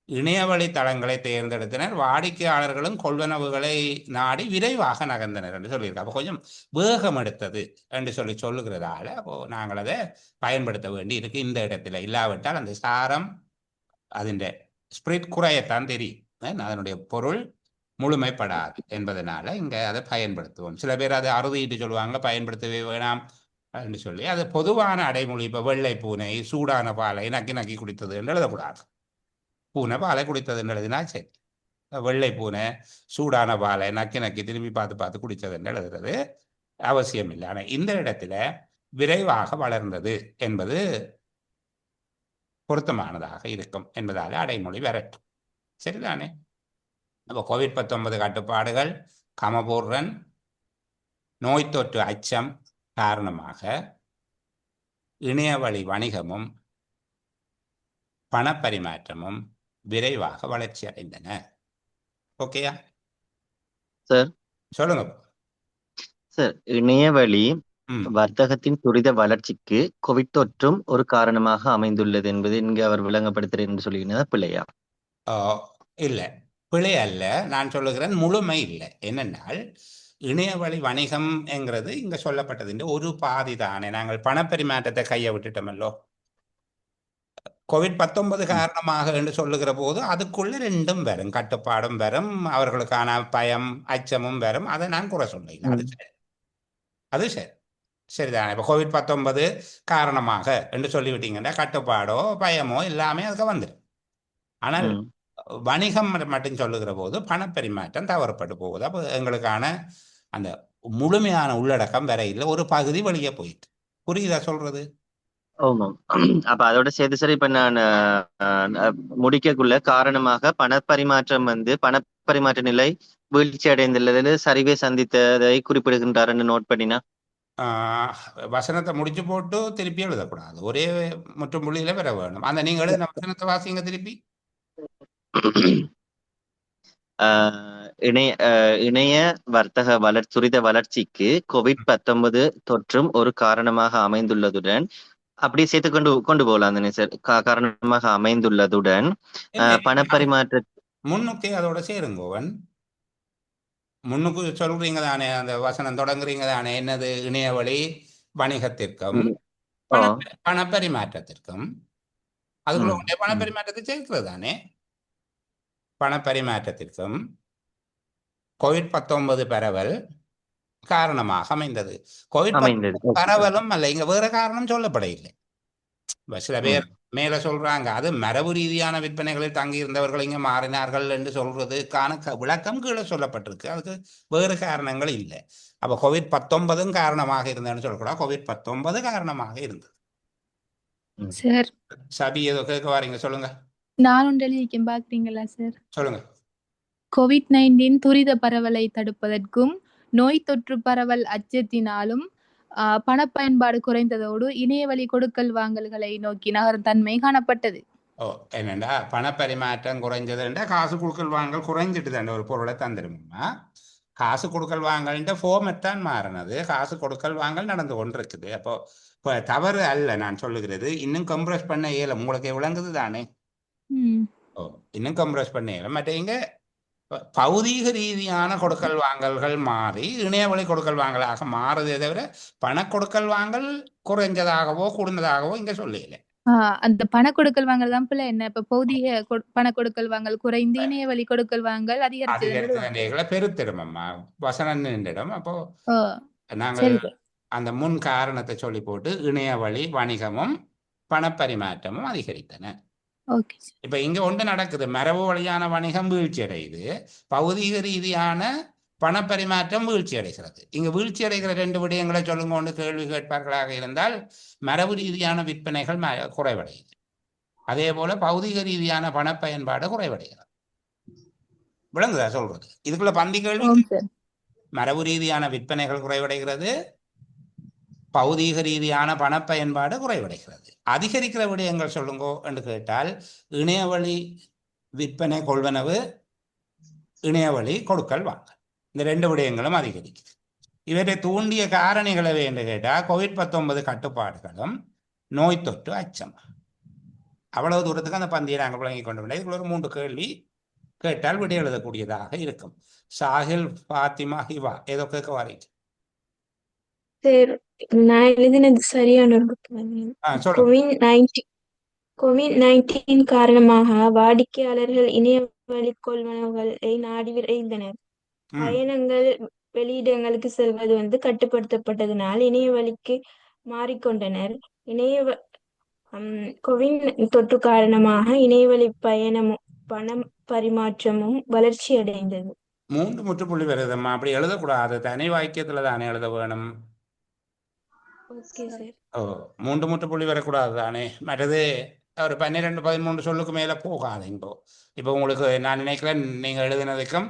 இணையவழி தளங்களை தேர்ந்தெடுத்தனர், வாடிக்கையாளர்களும் கொள்வனவுகளை நாடி விரைவாக நகர்ந்தனர் என்று சொல்லியிருக்காங்க. அப்போ கொஞ்சம் வேகம் எடுத்தது என்று சொல்லுகிறதால அப்போது நாங்கள் அதை பயன்படுத்த வேண்டி இருக்கு இந்த இடத்துல. இல்லாவிட்டால் அந்த சாரம் அதின் ஸ்பிரிட் குறையத்தான் தெரியும், அதனுடைய பொருள் முழுமைப்படாது என்பதனால இங்கே அதை பயன்படுத்துவோம். சில பேர் அதை அறுதிட்டு சொல்லுவாங்க, பயன்படுத்தவே வேணாம் அப்படின்னு சொல்லி. அது பொதுவான அடைமொழி. இப்போ வெள்ளை பூனை சூடான பாலை நக்கி நக்கி குடித்தது என்று எழுதக்கூடாது. பூனை பாலை குடித்தது என்று எழுதினா சரி. வெள்ளை பூனை சூடான பாலை நக்கி நக்கி திரும்பி பார்த்து பார்த்து குடித்தது என்று எழுதுறது அவசியம் இல்லை. ஆனால் இந்த இடத்துல விரைவாக வளர்ந்தது என்பது பொருத்தமானதாக இருக்கும் என்பதால் அடைமொழி வரட்டும். சரிதானே? அப்போ கோவிட்-19 கட்டுப்பாடுகள், கமபூர்ரன், நோய் தொற்று அச்சம் காரணமாக இணையவழி வணிகமும் பணப்பரிமாற்றமும் விரைவாக வளர்ச்சி அடைந்தன. ஓகேயா சார்? சொல்லுங்க சார். இணையவழி வர்த்தகத்தின் துரித வளர்ச்சிக்கு கோவிட் தொற்றும் ஒரு காரணமாக அமைந்துள்ளது என்பது இங்கு அவர் விளங்கப்படுத்துகிறேன் என்று சொல்லுகிறதா, பிள்ளையா? இல்லை, பிழை அல்ல. நான் சொல்லுகிறேன் முழுமை இல்லை. என்னென்னால் இணையவழி வணிகம் என்கிறது இங்கே சொல்லப்பட்டது ஒரு பாதி தானே. நாங்கள் பணப்பரிமாற்றத்தை கையை விட்டுட்டோமல்லோ. கோவிட்-19 காரணமாக என்று சொல்லுகிற போது அதுக்குள்ள ரெண்டும் வரும், கட்டுப்பாடும் வரும், அவர்களுக்கான பயம் அச்சமும் வரும். அதை நான் குறை சொல்ல, அது சரி, அது சரி, சரிதானே. இப்போ கோவிட்-19 காரணமாக என்று சொல்லிவிட்டீங்கன்னா கட்டுப்பாடோ பயமோ எல்லாமே அதுக்கு வந்துடும். ஆனால் வணிகம் மட்டும் சொல்லுகிற போது பணப்பரிமாற்றம் தவறுபட்டு போகுது. அப்போ எங்களுக்கான அந்த முழுமையான உள்ளடக்கம் வேற இல்லை, ஒரு பகுதி வழியே போயிட்டு. புரியுதா சொல்றது? ஆமாம். அப்ப அதோட சேர்த்து சரி, இப்ப நான் முடிக்கக்குள்ள காரணமாக பணப்பரிமாற்றம் பணப்பரிமாற்ற நிலை வீழ்ச்சி அடைந்துள்ளதில் சரிவை சந்தித்ததை குறிப்பிடுகின்றார் நோட் பண்ணினா. வசனத்தை முடிச்சு போட்டு திருப்பி எழுதக்கூடாது, ஒரே முற்றும் புள்ளியில பெற வேணும். அந்த நீங்க எழுதின வசனத்தை வாசிங்க திருப்பி. இணைய வர்த்தக துரித வளர்ச்சிக்கு COVID-19 தொற்றும் ஒரு காரணமாக அமைந்துள்ளதுடன், அப்படியே சேர்த்து கொண்டு போகலாம் தானே சார். காரணமாக அமைந்துள்ளதுடன் பணப்பரிமாற்ற முன்னுக்கே அதோட சேருங்கோவன், முன்னுக்கு சொல்றீங்க தானே, அந்த வசனம் தொடங்குறீங்க தானே, என்னது? இணையவழி வணிகத்திற்கும் பணப்பரிமாற்றத்திற்கும், அதுக்குள்ள பணப்பரிமாற்றத்தை சேர்க்கிறது தானே. பணப்பரிமாற்றத்திற்கும் COVID-19 பரவல் காரணமாக அமைந்தது. COVID-19 பரவலும் அல்ல, இங்க வேற காரணம் சொல்லப்படவில்லை. சில பேர் மேல சொல்றாங்க அது மரபு ரீதியான விற்பனைகளில் தங்கியிருந்தவர்கள் இங்க மாறினார்கள் என்று சொல்றதுக்கான விளக்கம் கீழே சொல்லப்பட்டிருக்கு. அதுக்கு வேறு காரணங்கள் இல்லை. அப்ப COVID-19 காரணமாக இருந்ததுன்னு சொல்லக்கூடாது, COVID-19 காரணமாக இருந்தது. சார் சபி ஏதோ கேட்க வாரீங்க, சொல்லுங்க. நான் ஒன்று எழுதிக்கேன், பாக்குறீங்களா சார்? சொல்லுங்க. COVID-19 துரித பரவலை தடுப்பதற்கும் நோய் தொற்று பரவல் அச்சத்தினாலும் பணப்பயன்பாடு குறைந்ததோடு இணையவழி கொடுக்கல் வாங்கல்களை நோக்கி நகரும் தன்மை காணப்பட்டது. என்னண்டா பணப்பரிமாற்றம் குறைஞ்சதுண்டா காசு கொடுக்கல் வாங்கல் குறைஞ்சிட்டு ஒரு பொருளை தந்துடுமா. காசு கொடுக்கல் வாங்கல்ன்ற ஃபார்மேட் தான் மாறினது, காசு கொடுக்கல் வாங்கல் நடந்து கொண்டிருக்குது. அப்போ இப்போ தவறு அல்ல நான் சொல்லுகிறது, இன்னும் கம்ப்ரஸ் பண்ண இயலும். உங்களுக்கு விளங்குது தானே? இன்னும் கம்ப்ரஸ் பண்ண இயலும். மற்ற இங்க பௌதீக ரீதியான கொடுக்கல் வாங்கல்கள் மாறி இணையவழி கொடுக்கல் வாங்கலாக மாறுதே தவிர பண கொடுக்கல் வாங்கல் குறைஞ்சதாகவோ கூடுனதாகவோ இங்க சொல்லல. அந்த பண கொடுக்கல் வாங்கல் தான் பிள்ளை என்ன, இப்ப பௌதீக பண கொடுக்கல் வாங்கல் குறைந்து இணையவழி கொடுக்கல் வாங்கல் அதிகரித்து பெருத்திருமம்மா வசனம் நின்றிடும். அப்போ நாங்கள் அந்த முன் காரணத்தை சொல்லி போட்டு இணையவழி வணிகமும் பணப்பரிமாற்றமும் அதிகரித்தன. இப்ப இங்க ஒன்று நடக்குது, மரபு வழியான வணிகம் வீழ்ச்சி அடையுது, பௌதீக ரீதியான பணப்பரிமாற்றம் வீழ்ச்சி அடைகிறது. இங்க வீழ்ச்சி அடைகிற ரெண்டு விடயங்களை சொல்லுங்க ஒன்று கேள்வி கேட்பார்களாக இருந்தால், மரபு ரீதியான விற்பனைகள் குறைவடையுது, அதே போல பௌதீக ரீதியான பணப்பயன்பாடு குறைவடைகிறது. விளங்குதா சொல்றது? இதுக்குள்ள பந்தி கேள்வி. மரபு ரீதியான விற்பனைகள் குறைவடைகிறது, பௌதீக ரீதியான பணப்பயன்பாடு குறைவடைகிறது. அதிகரிக்கிற விடயங்கள் சொல்லுங்கோ என்று கேட்டால், இணையவழி விற்பனை கொள்வனவு, இணையவழி கொடுக்கல் வாங்க, இந்த ரெண்டு விடயங்களும் அதிகரிக்குது. இவற்றை தூண்டிய காரணிகளை என்று கேட்டால் COVID-19 கட்டுப்பாடுகளும் நோய் தொற்று அச்சம். அவ்வளவு தூரத்துக்கு அந்த பந்தியை நாங்கள் விளங்கி கொண்டு வந்தோம். இதுக்குள்ள ஒரு 3 கேள்வி கேட்டால் விடை எழுதக்கூடியதாக இருக்கும். சாஹில், ஃபாத்திமா, ஹிவா ஏதோ கேட்க வாரீங்க? நான் எழுதினது சரியான COVID-19 காரணமாக வாடிக்கையாளர்கள் இணைய வழி கொள்வனவுகளை நாடி விரைந்தனர். பயணங்கள் வெளியிடங்களுக்கு செல்வது கட்டுப்படுத்தப்பட்டதனால் இணைய வழிக்கு மாறிக்கொண்டனர். COVID தொற்று காரணமாக இணையவழி பயணமும் பணம் பரிமாற்றமும் வளர்ச்சி அடைந்தது. 3 முற்றுப்புள்ளி வருதம்மா, அப்படி எழுதக்கூடாது, தனி வாக்கியத்துல தானே எழுத வேணும். 3 முற்றுப்புள்ளி வரக்கூடாது தானே. மற்றது ஒரு 12-13 சொல்லுக்கு மேல போகாதுங்கோ. இப்போ உங்களுக்கு நான் நினைக்கிறேன் நீங்க எழுதினதுக்கும்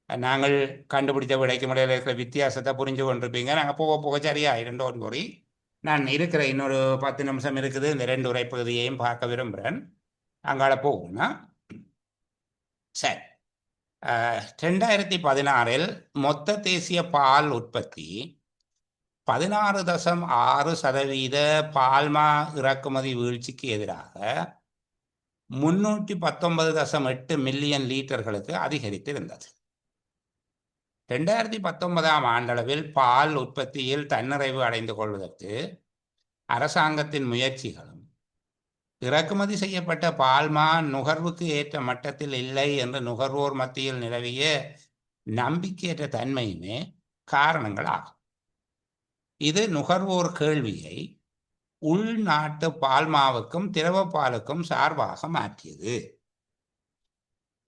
நாங்கள் கண்டுபிடித்த விடைக்கும் இடையில இருக்கிற வித்தியாசத்தை புரிஞ்சு கொண்டிருப்பீங்க. நாங்கள் போக போக சரியாயிரும். Don't worry. நான் இருக்கிற இன்னொரு 10 நிமிஷம் இருக்குது, இந்த 2 உரைப்பகுதியையும் பார்க்க விரும்புகிறேன். அங்கால போகும்னா சரி. 2016 மொத்த தேசிய பால் உற்பத்தி 16.6% பால்மா இறக்குமதி வீழ்ச்சிக்கு எதிராக 319.8 மில்லியன் லீட்டர்களுக்கு அதிகரித்திருந்தது. 2019 ஆண்டளவில் பால் உற்பத்தியில் தன்னிறைவு அடைந்து கொள்வதற்கு அரசாங்கத்தின் முயற்சிகளும் இறக்குமதி செய்யப்பட்ட பால்மா நுகர்வுக்கு ஏற்ற மட்டத்தில் இல்லை என்று நுகர்வோர் மத்தியில் நிலவிய நம்பிக்கையற்ற தன்மையுமே காரணங்களாகும். இது நுகர்வோர் கேள்வியை உள்நாட்டு பால்மாவுக்கும் திரவ பாலுக்கும் சார்பாக மாற்றியது.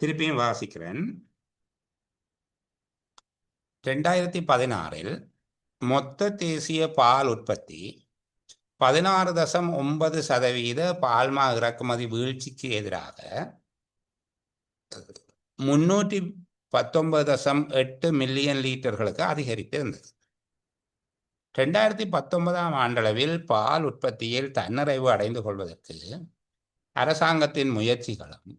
திருப்பியும் வாசிக்கிறேன். 2016 மொத்த தேசிய பால் உற்பத்தி 16.9% பால்மா இறக்குமதி வீழ்ச்சிக்கு எதிராக 19.8 மில்லியன் லீட்டர்களுக்கு அதிகரித்து இருந்தது. 2019ஆம் ஆண்டளவில் பால் உற்பத்தியில் தன்னிறைவு அடைந்து கொள்வதற்கு அரசாங்கத்தின் முயற்சிகளும்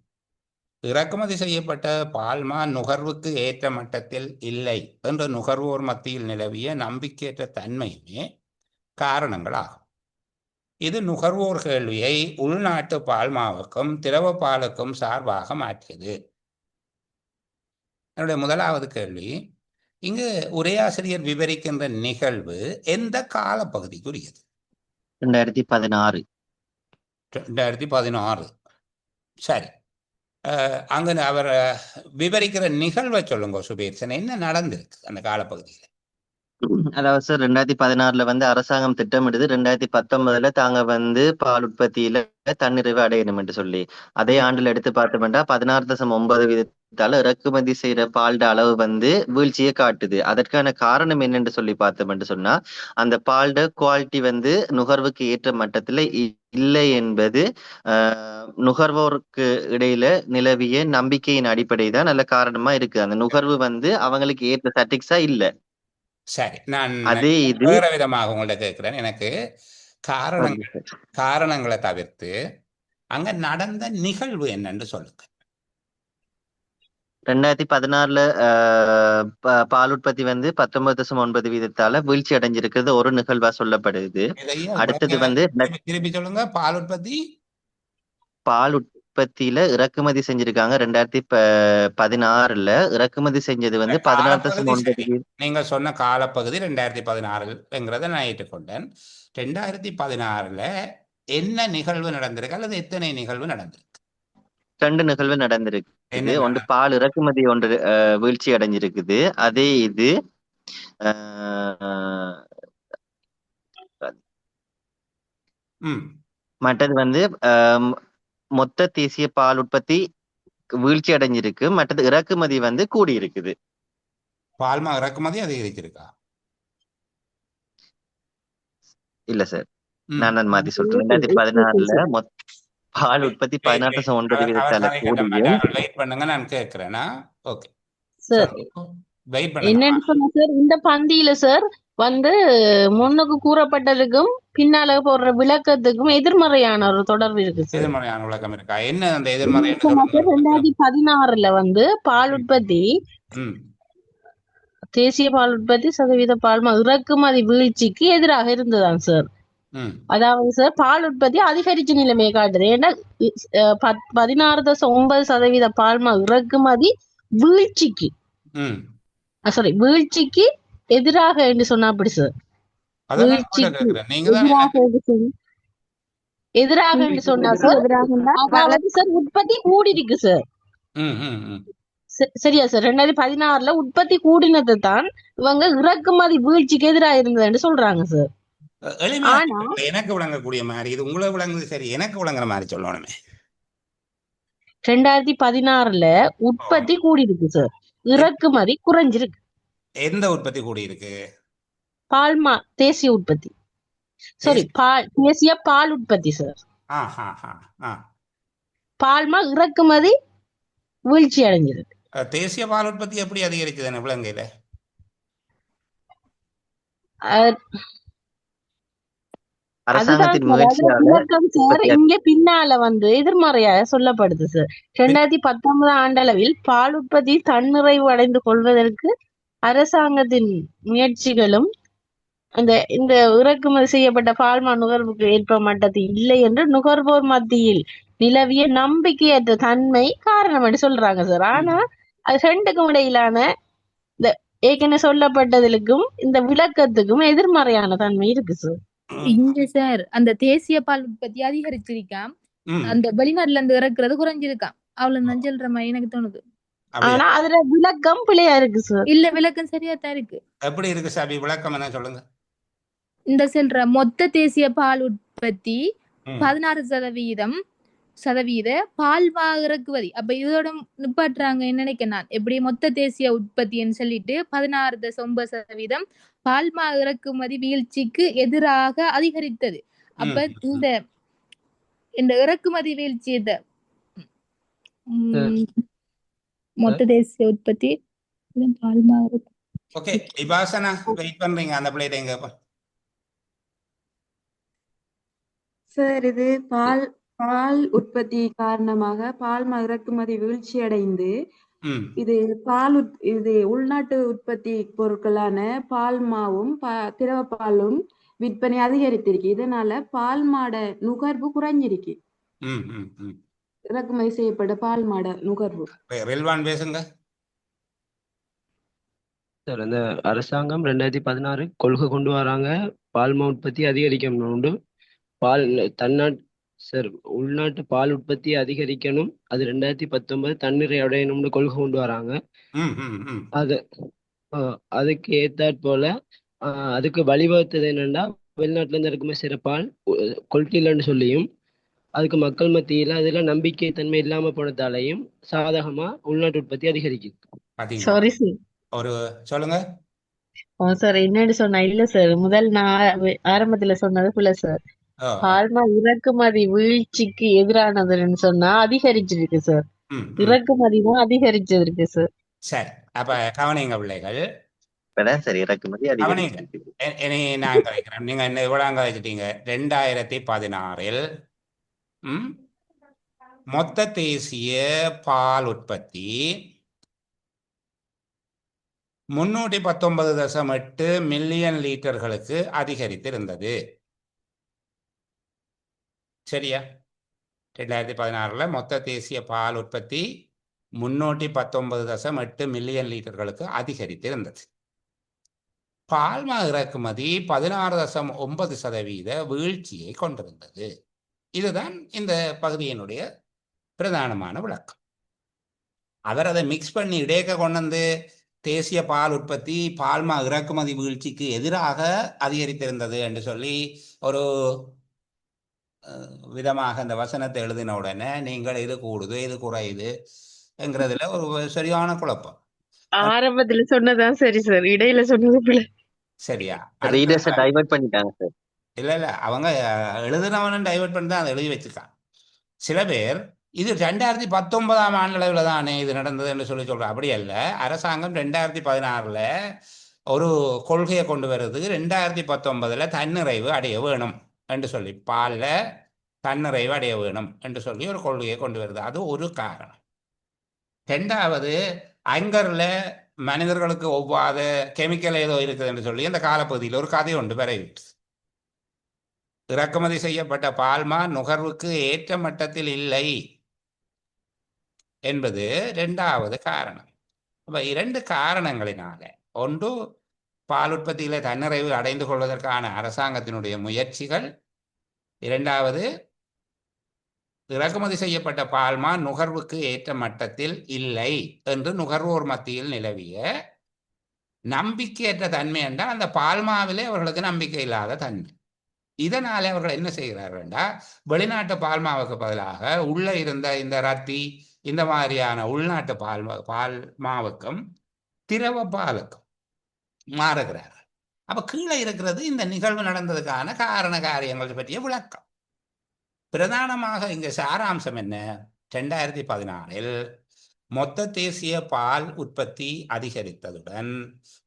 இறக்குமதி செய்யப்பட்ட பால்மா நுகர்வுக்கு ஏற்ற மட்டத்தில் இல்லை என்ற நுகர்வோர் மத்தியில் நிலவிய நம்பிக்கையற்ற தன்மையுமே காரணங்களாகும். இது நுகர்வோர் கேள்வியை உள்நாட்டு பால்மாவுக்கும் திரவ பாலுக்கும் சார்பாக மாற்றியது. என்னுடைய முதலாவது கேள்வி, இங்கு உரையாசிரியர் விவரிக்கின்ற நிகழ்வு எந்த காலப்பகுதிக்குரியது? 2016. 2016. சரி, அங்க அவர் விவரிக்கிற நிகழ்வை சொல்லுங்க சுபீர்சன், என்ன நடந்திருக்கு அந்த காலப்பகுதியில்? அதாவது சார் 2016 வந்து அரசாங்கம் திட்டமிடுது 2019 தாங்க வந்து பால் உற்பத்தியில தன்னிறைவு அடையணும் என்று சொல்லி. அதே ஆண்டுல எடுத்து பார்த்தோம்னா 16.9% இறக்குமதி செய்யற பால்ட அளவு வந்து வீழ்ச்சியை காட்டுது. அதற்கான காரணம் என்னன்னு சொல்லி பார்த்தோம் என்று சொன்னா, அந்த பால்ட குவாலிட்டி வந்து நுகர்வுக்கு ஏற்ற மட்டத்துல இல்லை என்பது நுகர்வோருக்கு இடையில நிலவிய நம்பிக்கையின் அடிப்படை தான் நல்ல காரணமா இருக்கு. அந்த நுகர்வு வந்து அவங்களுக்கு ஏற்ற சாட்டிக்ஸா இல்லை. சரி, நான் அதே இது வேற விதமாக உங்கள்ட்ட கேட்கிறேன். எனக்கு காரணங்களை தவிர்த்து அங்க நடந்த நிகழ்வு என்னன்னு சொல்லுங்க. 2016 பால் உற்பத்தி வந்து 19.9% வீழ்ச்சி அடைஞ்சிருக்கிறது ஒரு நிகழ்வா சொல்லப்படுது. அடுத்தது வந்து திருப்பி சொல்லுங்க. பால் உற்பத்தியில இறக்குமதி செஞ்சிருக்காங்க 2016 இறக்குமதி செஞ்சது வந்து 16.9%. நீங்க சொன்ன காலப்பகுதி 2016ங்கிறத நான் ஏற்றுக்கொண்டேன். 2016 என்ன நிகழ்வு நடந்திருக்கு அல்லது எத்தனை நிகழ்வு நடந்திருக்கு? 2 நிகழ்வு நடந்திருக்கு. ஒன்று பால் இறக்குமதி ஒன்று வீழ்ச்சி அடைஞ்சிருக்குது. அதே இது மற்றது வந்து மொத்த தேசிய பால் உற்பத்தி வீழ்ச்சி அடைஞ்சிருக்கு. மற்றது இறக்குமதி வந்து கூடி இருக்குது. பால்மா இறக்குமதி அதிகரிச்சிருக்கா? இல்ல சார், நான் மாத்தி சொல்றேன். 2016 பால் உற்பத்தி 16.9% கூடியும். வெயிட் பண்ணுங்க, நான் கேட்கிறேன்னா. ஓகே சார், என்னன்னு சொன்னா சார், இந்த பந்தியில சார் வந்து முன்னுக்கு கூறப்பட்டதுக்கும் பின்னால போடுற விளக்கத்துக்கும் எதிர்மறையான ஒரு தொடர்பு இருக்கு சார். எதிர்மறையான விளக்கம் இருக்கா? என்ன அந்த எதிர்மறை? 2016 வந்து பால் உற்பத்தி தேசிய பால் உற்பத்தி சதவீத பால்மா இறக்குமதி வீழ்ச்சிக்கு எதிராக இருந்ததான் சார். அதாவது சார், பால் உற்பத்தி அதிகரிச்ச நிலைமையை காட்டுது. ஏன்னா 16.9% பால்மா இறக்குமதி வீழ்ச்சிக்கு வீழ்ச்சிக்கு எதிராக என்று சொன்னா அப்படி சார். எதிராக என்று சொன்னா சார், அதாவது சார் உற்பத்தி கூடி இருக்கு சார். சரியா சார்? 2016 உற்பத்தி கூடினது தான் இவங்க இறக்குமதி வீழ்ச்சிக்கு எதிராக இருந்ததுன்னு சொல்றாங்க சார். எனக்கு விளங்கக்கூடிய மாதிரி இது உங்களுக்கு விளங்குது. சரி, எனக்கு விளங்குற மாதிரி சொல்லணுமே. 2016 உற்பத்தி கூடி இருக்கு சார், இறக்குமதி குறைஞ்சிருக்கு. எந்த உற்பத்தி கூடி இருக்கு? பால்மா தேசிய உற்பத்தி. சாரி, தேசிய பால் உற்பத்தி சார். பால்மா இறக்குமதி வீழ்ச்சி அடைஞ்சிருக்கு. தேசிய பால் உற்பத்தி எப்படி அதிகரிக்குது விலங்கையில? இங்க பின்னால வந்து எதிர்மறையாக சொல்லப்படுது சார். 2019 ஆண்டளவில் பால் உற்பத்தி தன்னிறைவு அடைந்து கொள்வதற்கு அரசாங்கத்தின் முயற்சிகளும் இந்த இறக்குமதி செய்யப்பட்ட பால்மா நுகர்வுக்கு ஏற்ப மட்டத்தில் இல்லை என்று நுகர்வோர் மத்தியில் நிலவிய நம்பிக்கையற்ற தன்மை காரணம் என்று சொல்றாங்க சார். ஆனா அது ரெண்டுக்கும் இடையிலான இந்த ஏற்கனவே சொல்லப்பட்டதுக்கும் இந்த விளக்கத்துக்கும் எதிர்மறையான தன்மை இருக்கு சார். இங்க சார் அந்த தேசிய பால் உற்பத்தி அதிகரிச்சிருக்காம், அந்த வெளிநாட்டுல இருந்து இறக்குறது குறைஞ்சிருக்காம். அவ்வளவுதான் சொல்ற மாதிரி எனக்கு தோணுது. ஆனா அதுல விளக்கம் பிழையா இருக்கு சார். இல்ல, விளக்கம் சரியா தான் இருக்கு. எப்படி இருக்கு சாபி? விளக்கம் என்ன சொல்லுங்க. இந்த சொல்ற மொத்த தேசிய பால் உற்பத்தி 16% பால்மா இறக்குமதி. அப்ப இதோட நிப்பாட்டுறாங்க என்ன நினைக்கிறேன் நான். எப்படி மொத்த தேசிய உற்பத்தின்னு சொல்லிட்டு 16.9% பால்மா இறக்குமதி வீழ்ச்சிக்கு எதிராக அதிகரித்தது. அப்ப இந்த இறக்குமதி வீழ்ச்சி மொத்த தேசிய உற்பத்தி பால்மா ஓகே விபாசனா வெயிட் பண்றீங்க அந்த பிளேட் எங்க சார் இது பால் பால் உற்பத்தி காரணமாக பால்மா இறக்குமதி வீழ்ச்சி அடைந்து இது இது உள்நாட்டு உற்பத்தி பொருட்களான பால்மாவும் திரவ பாலும் விற்பனை அதிகரித்திருக்கு. இதனால பால்மாட நுகர்வு குறைஞ்சிருக்கு. இறக்குமதி செய்யப்பட்ட பால்மாட நுகர்வு. பேசுங்க சார். அந்த அரசாங்கம் 2016 கொள்கை கொண்டு வராங்க, பால்மா உற்பத்தி அதிகரிக்கணும். பால் சார் உள்நாட்டு பால் உற்பத்தி அதிகரிக்கணும், அது 2019 தன்னிறை அடையணும்னு கொள்கை கொண்டு வராங்க. அதுக்கு ஏத்தாற் போல அதுக்கு வழிவகுத்தது என்னன்னா, வெளிநாட்டுல இருந்து இறக்குமதி செய்யற பால் குவாலிட்டி இல்லைன்னு சொல்லியும், அதுக்கு மக்கள் மத்தியில அதுல நம்பிக்கை தன்மை இல்லாம போனதாலையும் சாதகமா உள்நாட்டு உற்பத்தி அதிகரிக்குது. Sorry sir. ஒரு சொல்லுங்க சார். என்னன்னு சொன்னா இல்ல சார், முதல் நான் ஆரம்பத்துல சொன்னது புள்ள சார். பால்மா இறக்குமதி வீழ்ச்சிக்கு எதிரானதுன்னு சொன்னா அதிகரிச்சிருக்கு சார். இறக்குமதி தான் அதிகரிச்சிருக்கு சார். சரி, அப்ப கவனிங்க பிள்ளைகள். சரி, இறக்குமதி கவனிங்க. நான் கழிக்கிறேன். நீங்க என்ன எவ்வளவு கழிச்சிட்டீங்க? 2016 மொத்த தேசிய பால் உற்பத்தி 319.8 மில்லியன் லிட்டர்களுக்கு அதிகரித்திருந்தது. சரியா? 2016 மொத்த தேசிய பால் உற்பத்தி 319.8 மில்லியன் லிட்டர்களுக்கு அதிகரித்திருந்தது. பால்மா இறக்குமதி 16.9% வீழ்ச்சியை கொண்டிருந்தது. இதுதான் இந்த பகுதியினுடைய பிரதானமான விளக்கம். அவர் அதை மிக்ஸ் பண்ணி இடையக்க கொண்டு வந்து தேசிய பால் உற்பத்தி பால்மா இறக்குமதி வீழ்ச்சிக்கு எதிராக அதிகரித்திருந்தது என்று சொல்லி ஒரு விதமாக அந்த வசனத்தை எழுதின உடனே நீங்கள் இது கூடுது இது குறையுது என்கிறதுல ஒரு சரியான குழப்பம். ஆரம்பத்துல சொன்னதான் சரி சார், இடையில சொன்னது சரியா? டைவர்ட் பண்ணிட்டாங்க சார். இல்ல அவங்க எழுதினவனும் டைவர்ட் பண்ணி தான் அதை எழுதி வச்சிருக்கான். சில பேர் இது 2019 ஆண்டளவில் தானே இது நடந்தது என்று சொல்லி சொல்கிறோம். அப்படி அல்ல. அரசாங்கம் 2016 ஒரு கொள்கையை கொண்டு வருது. 2019 தன்னிறைவு அடைய வேணும் என்று சொல்லி, பாலில் தன்னிறைவு அடைய வேணும் என்று சொல்லி ஒரு கொள்கையை கொண்டு வருது. அது ஒரு காரணம். ரெண்டாவது, அங்கரில் மனிதர்களுக்கு ஒவ்வாத கெமிக்கல் ஏதோ இருக்குது என்று சொல்லி அந்த காலப்பகுதியில் ஒரு கதை ஒன்று பரவிட்டு, இறக்குமதி செய்யப்பட்ட பால்மா நுகர்வுக்கு ஏற்ற மட்டத்தில் இல்லை என்பது இரண்டாவது காரணம். அப்ப 2 காரணங்களினால, ஒன்று பால் உற்பத்தியில தன்னிறைவு அடைந்து கொள்வதற்கான அரசாங்கத்தினுடைய முயற்சிகள், இரண்டாவது இறக்குமதி செய்யப்பட்ட பால்மா நுகர்வுக்கு ஏற்ற மட்டத்தில் இல்லை என்று நுகர்வோர் மத்தியில் நிலவிய நம்பிக்கையற்ற தன்மை என்றால் அந்த பால்மாவிலே அவர்களுக்கு நம்பிக்கை இல்லாத தன்மை. இதனால அவர்கள் என்ன செய்கிறார்கள்டா, வெளிநாட்டு பால்மாவுக்கு பதிலாக உள்ள இருந்த இந்த ரத்தி இந்த மாதிரியான உள்நாட்டு பால்மாவுக்கும் திரவ பாலுக்கும் மாறுகிறார்கள். அப்ப கீழே இருக்கிறது இந்த நிகழ்வு நடந்ததுக்கான காரண காரியங்கள் பற்றிய விளக்கம். பிரதானமாக இங்க சாராம்சம் என்ன? 2016 மொத்த தேசிய பால் உற்பத்தி அதிகரித்ததுடன்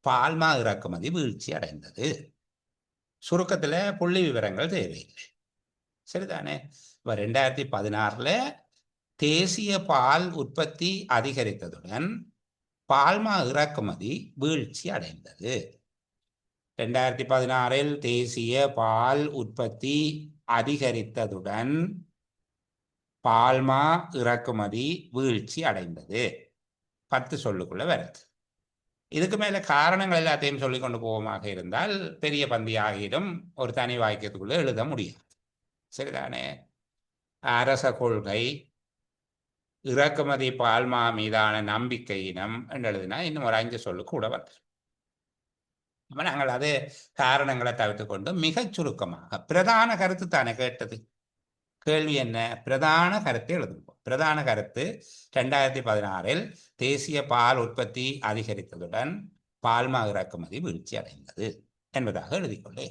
பால்மா இறக்குமதி வீழ்ச்சி அடைந்தது. சுருக்கத்துல புள்ளி விவரங்கள் தேவையில்லை, சரிதானே? 2016 தேசிய பால் உற்பத்தி அதிகரித்ததுடன் பால்மா இறக்குமதி வீழ்ச்சி அடைந்தது. 2016 தேசிய பால் உற்பத்தி அதிகரித்ததுடன் பால்மா இறக்குமதி வீழ்ச்சி அடைந்தது. 10 சொல்லுக்குள்ள வருது. இதுக்கு மேல காரணங்கள் எல்லாத்தையும் சொல்லிக் கொண்டு போவமாக இருந்தால் பெரிய பந்தியாகிடும், ஒரு தனி வாக்கியத்துக்குள்ள எழுத முடியாது, சரிதானே? அரச கொள்கை, இறக்குமதி பால்மா மீதான நம்பிக்கையினம் என்று எழுதினா இன்னும் ஒரு 5 சொல்லு கூட வந்து. அப்ப நாங்கள் அது காரணங்களை தவிர்த்து கொண்டு மிகச் சுருக்கமாக பிரதான கருத்து தானே கேட்டது. கேள்வி என்ன? பிரதான கருத்தை எழுதுவோம். பிரதான கருத்து 2016 தேசிய பால் உற்பத்தி அதிகரித்ததுடன் பால்மா இறக்குமதி வீழ்ச்சி அடைந்தது என்பதாக எழுதிக்கொள்ளே.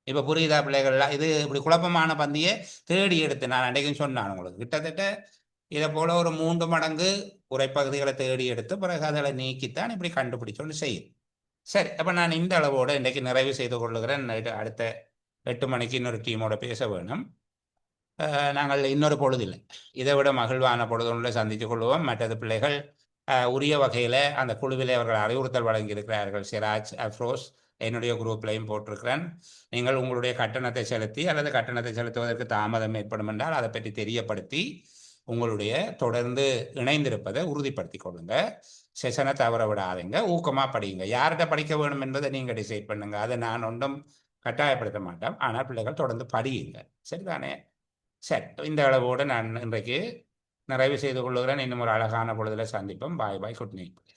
இப்ப புரியுதா பிள்ளைகள்லாம்? இது இப்படி குழப்பமான பந்தியை தேடி எடுத்து நான் அன்றைக்கும் சொன்னான் உங்களுக்கு. கிட்டத்தட்ட இதை போல ஒரு 3 மடங்கு உரைப்பகுதிகளை தேடி எடுத்து பிறகு அதை நீக்கித்தான் இப்படி கண்டுபிடிச்சோன்னு செய்யும். சரி, அப்போ நான் இந்த அளவோடு இன்றைக்கு நிறைவு செய்து கொள்ளுகிறேன். அடுத்த 8 மணிக்கு இன்னொரு டீமோட பேச வேணும். நாங்கள் இன்னொரு பொழுதில்லை, இதை விட மகிழ்வான பொழுதுகளை சந்தித்துக் கொள்வோம். மற்றது பிள்ளைகள் உரிய வகையில் அந்த குழுவிலே அவர்கள் அறிவுறுத்தல் வழங்கியிருக்கிறார்கள். சிராஜ், அஃப்ரோஸ் என்னுடைய குரூப்லையும் போட்டிருக்கிறேன். நீங்கள் உங்களுடைய கட்டணத்தை செலுத்தி அல்லது கட்டணத்தை செலுத்துவதற்கு தாமதம் ஏற்படும் என்றால் அதை பற்றி தெரியப்படுத்தி உங்களுடைய தொடர்ந்து இணைந்திருப்பதை உறுதிப்படுத்தி கொள்ளுங்க. செஷனை தவற விடாதீங்க, ஊக்கமாக படிங்க. யார்கிட்ட படிக்க வேணும் என்பதை நீங்கள் டிசைட் பண்ணுங்க. அதை நான் ஒன்றும் கட்டாயப்படுத்த மாட்டேன், ஆனால் பிள்ளைகள் தொடர்ந்து படியுங்க. சரிதானே? சரி, இந்த அளவோடு நான் இன்றைக்கு நிறைவு செய்து கொள்ளுகிறேன். இன்னும் ஒரு அழகான பொழுதில் சந்திப்போம். பாய் பாய், குட் நைட்.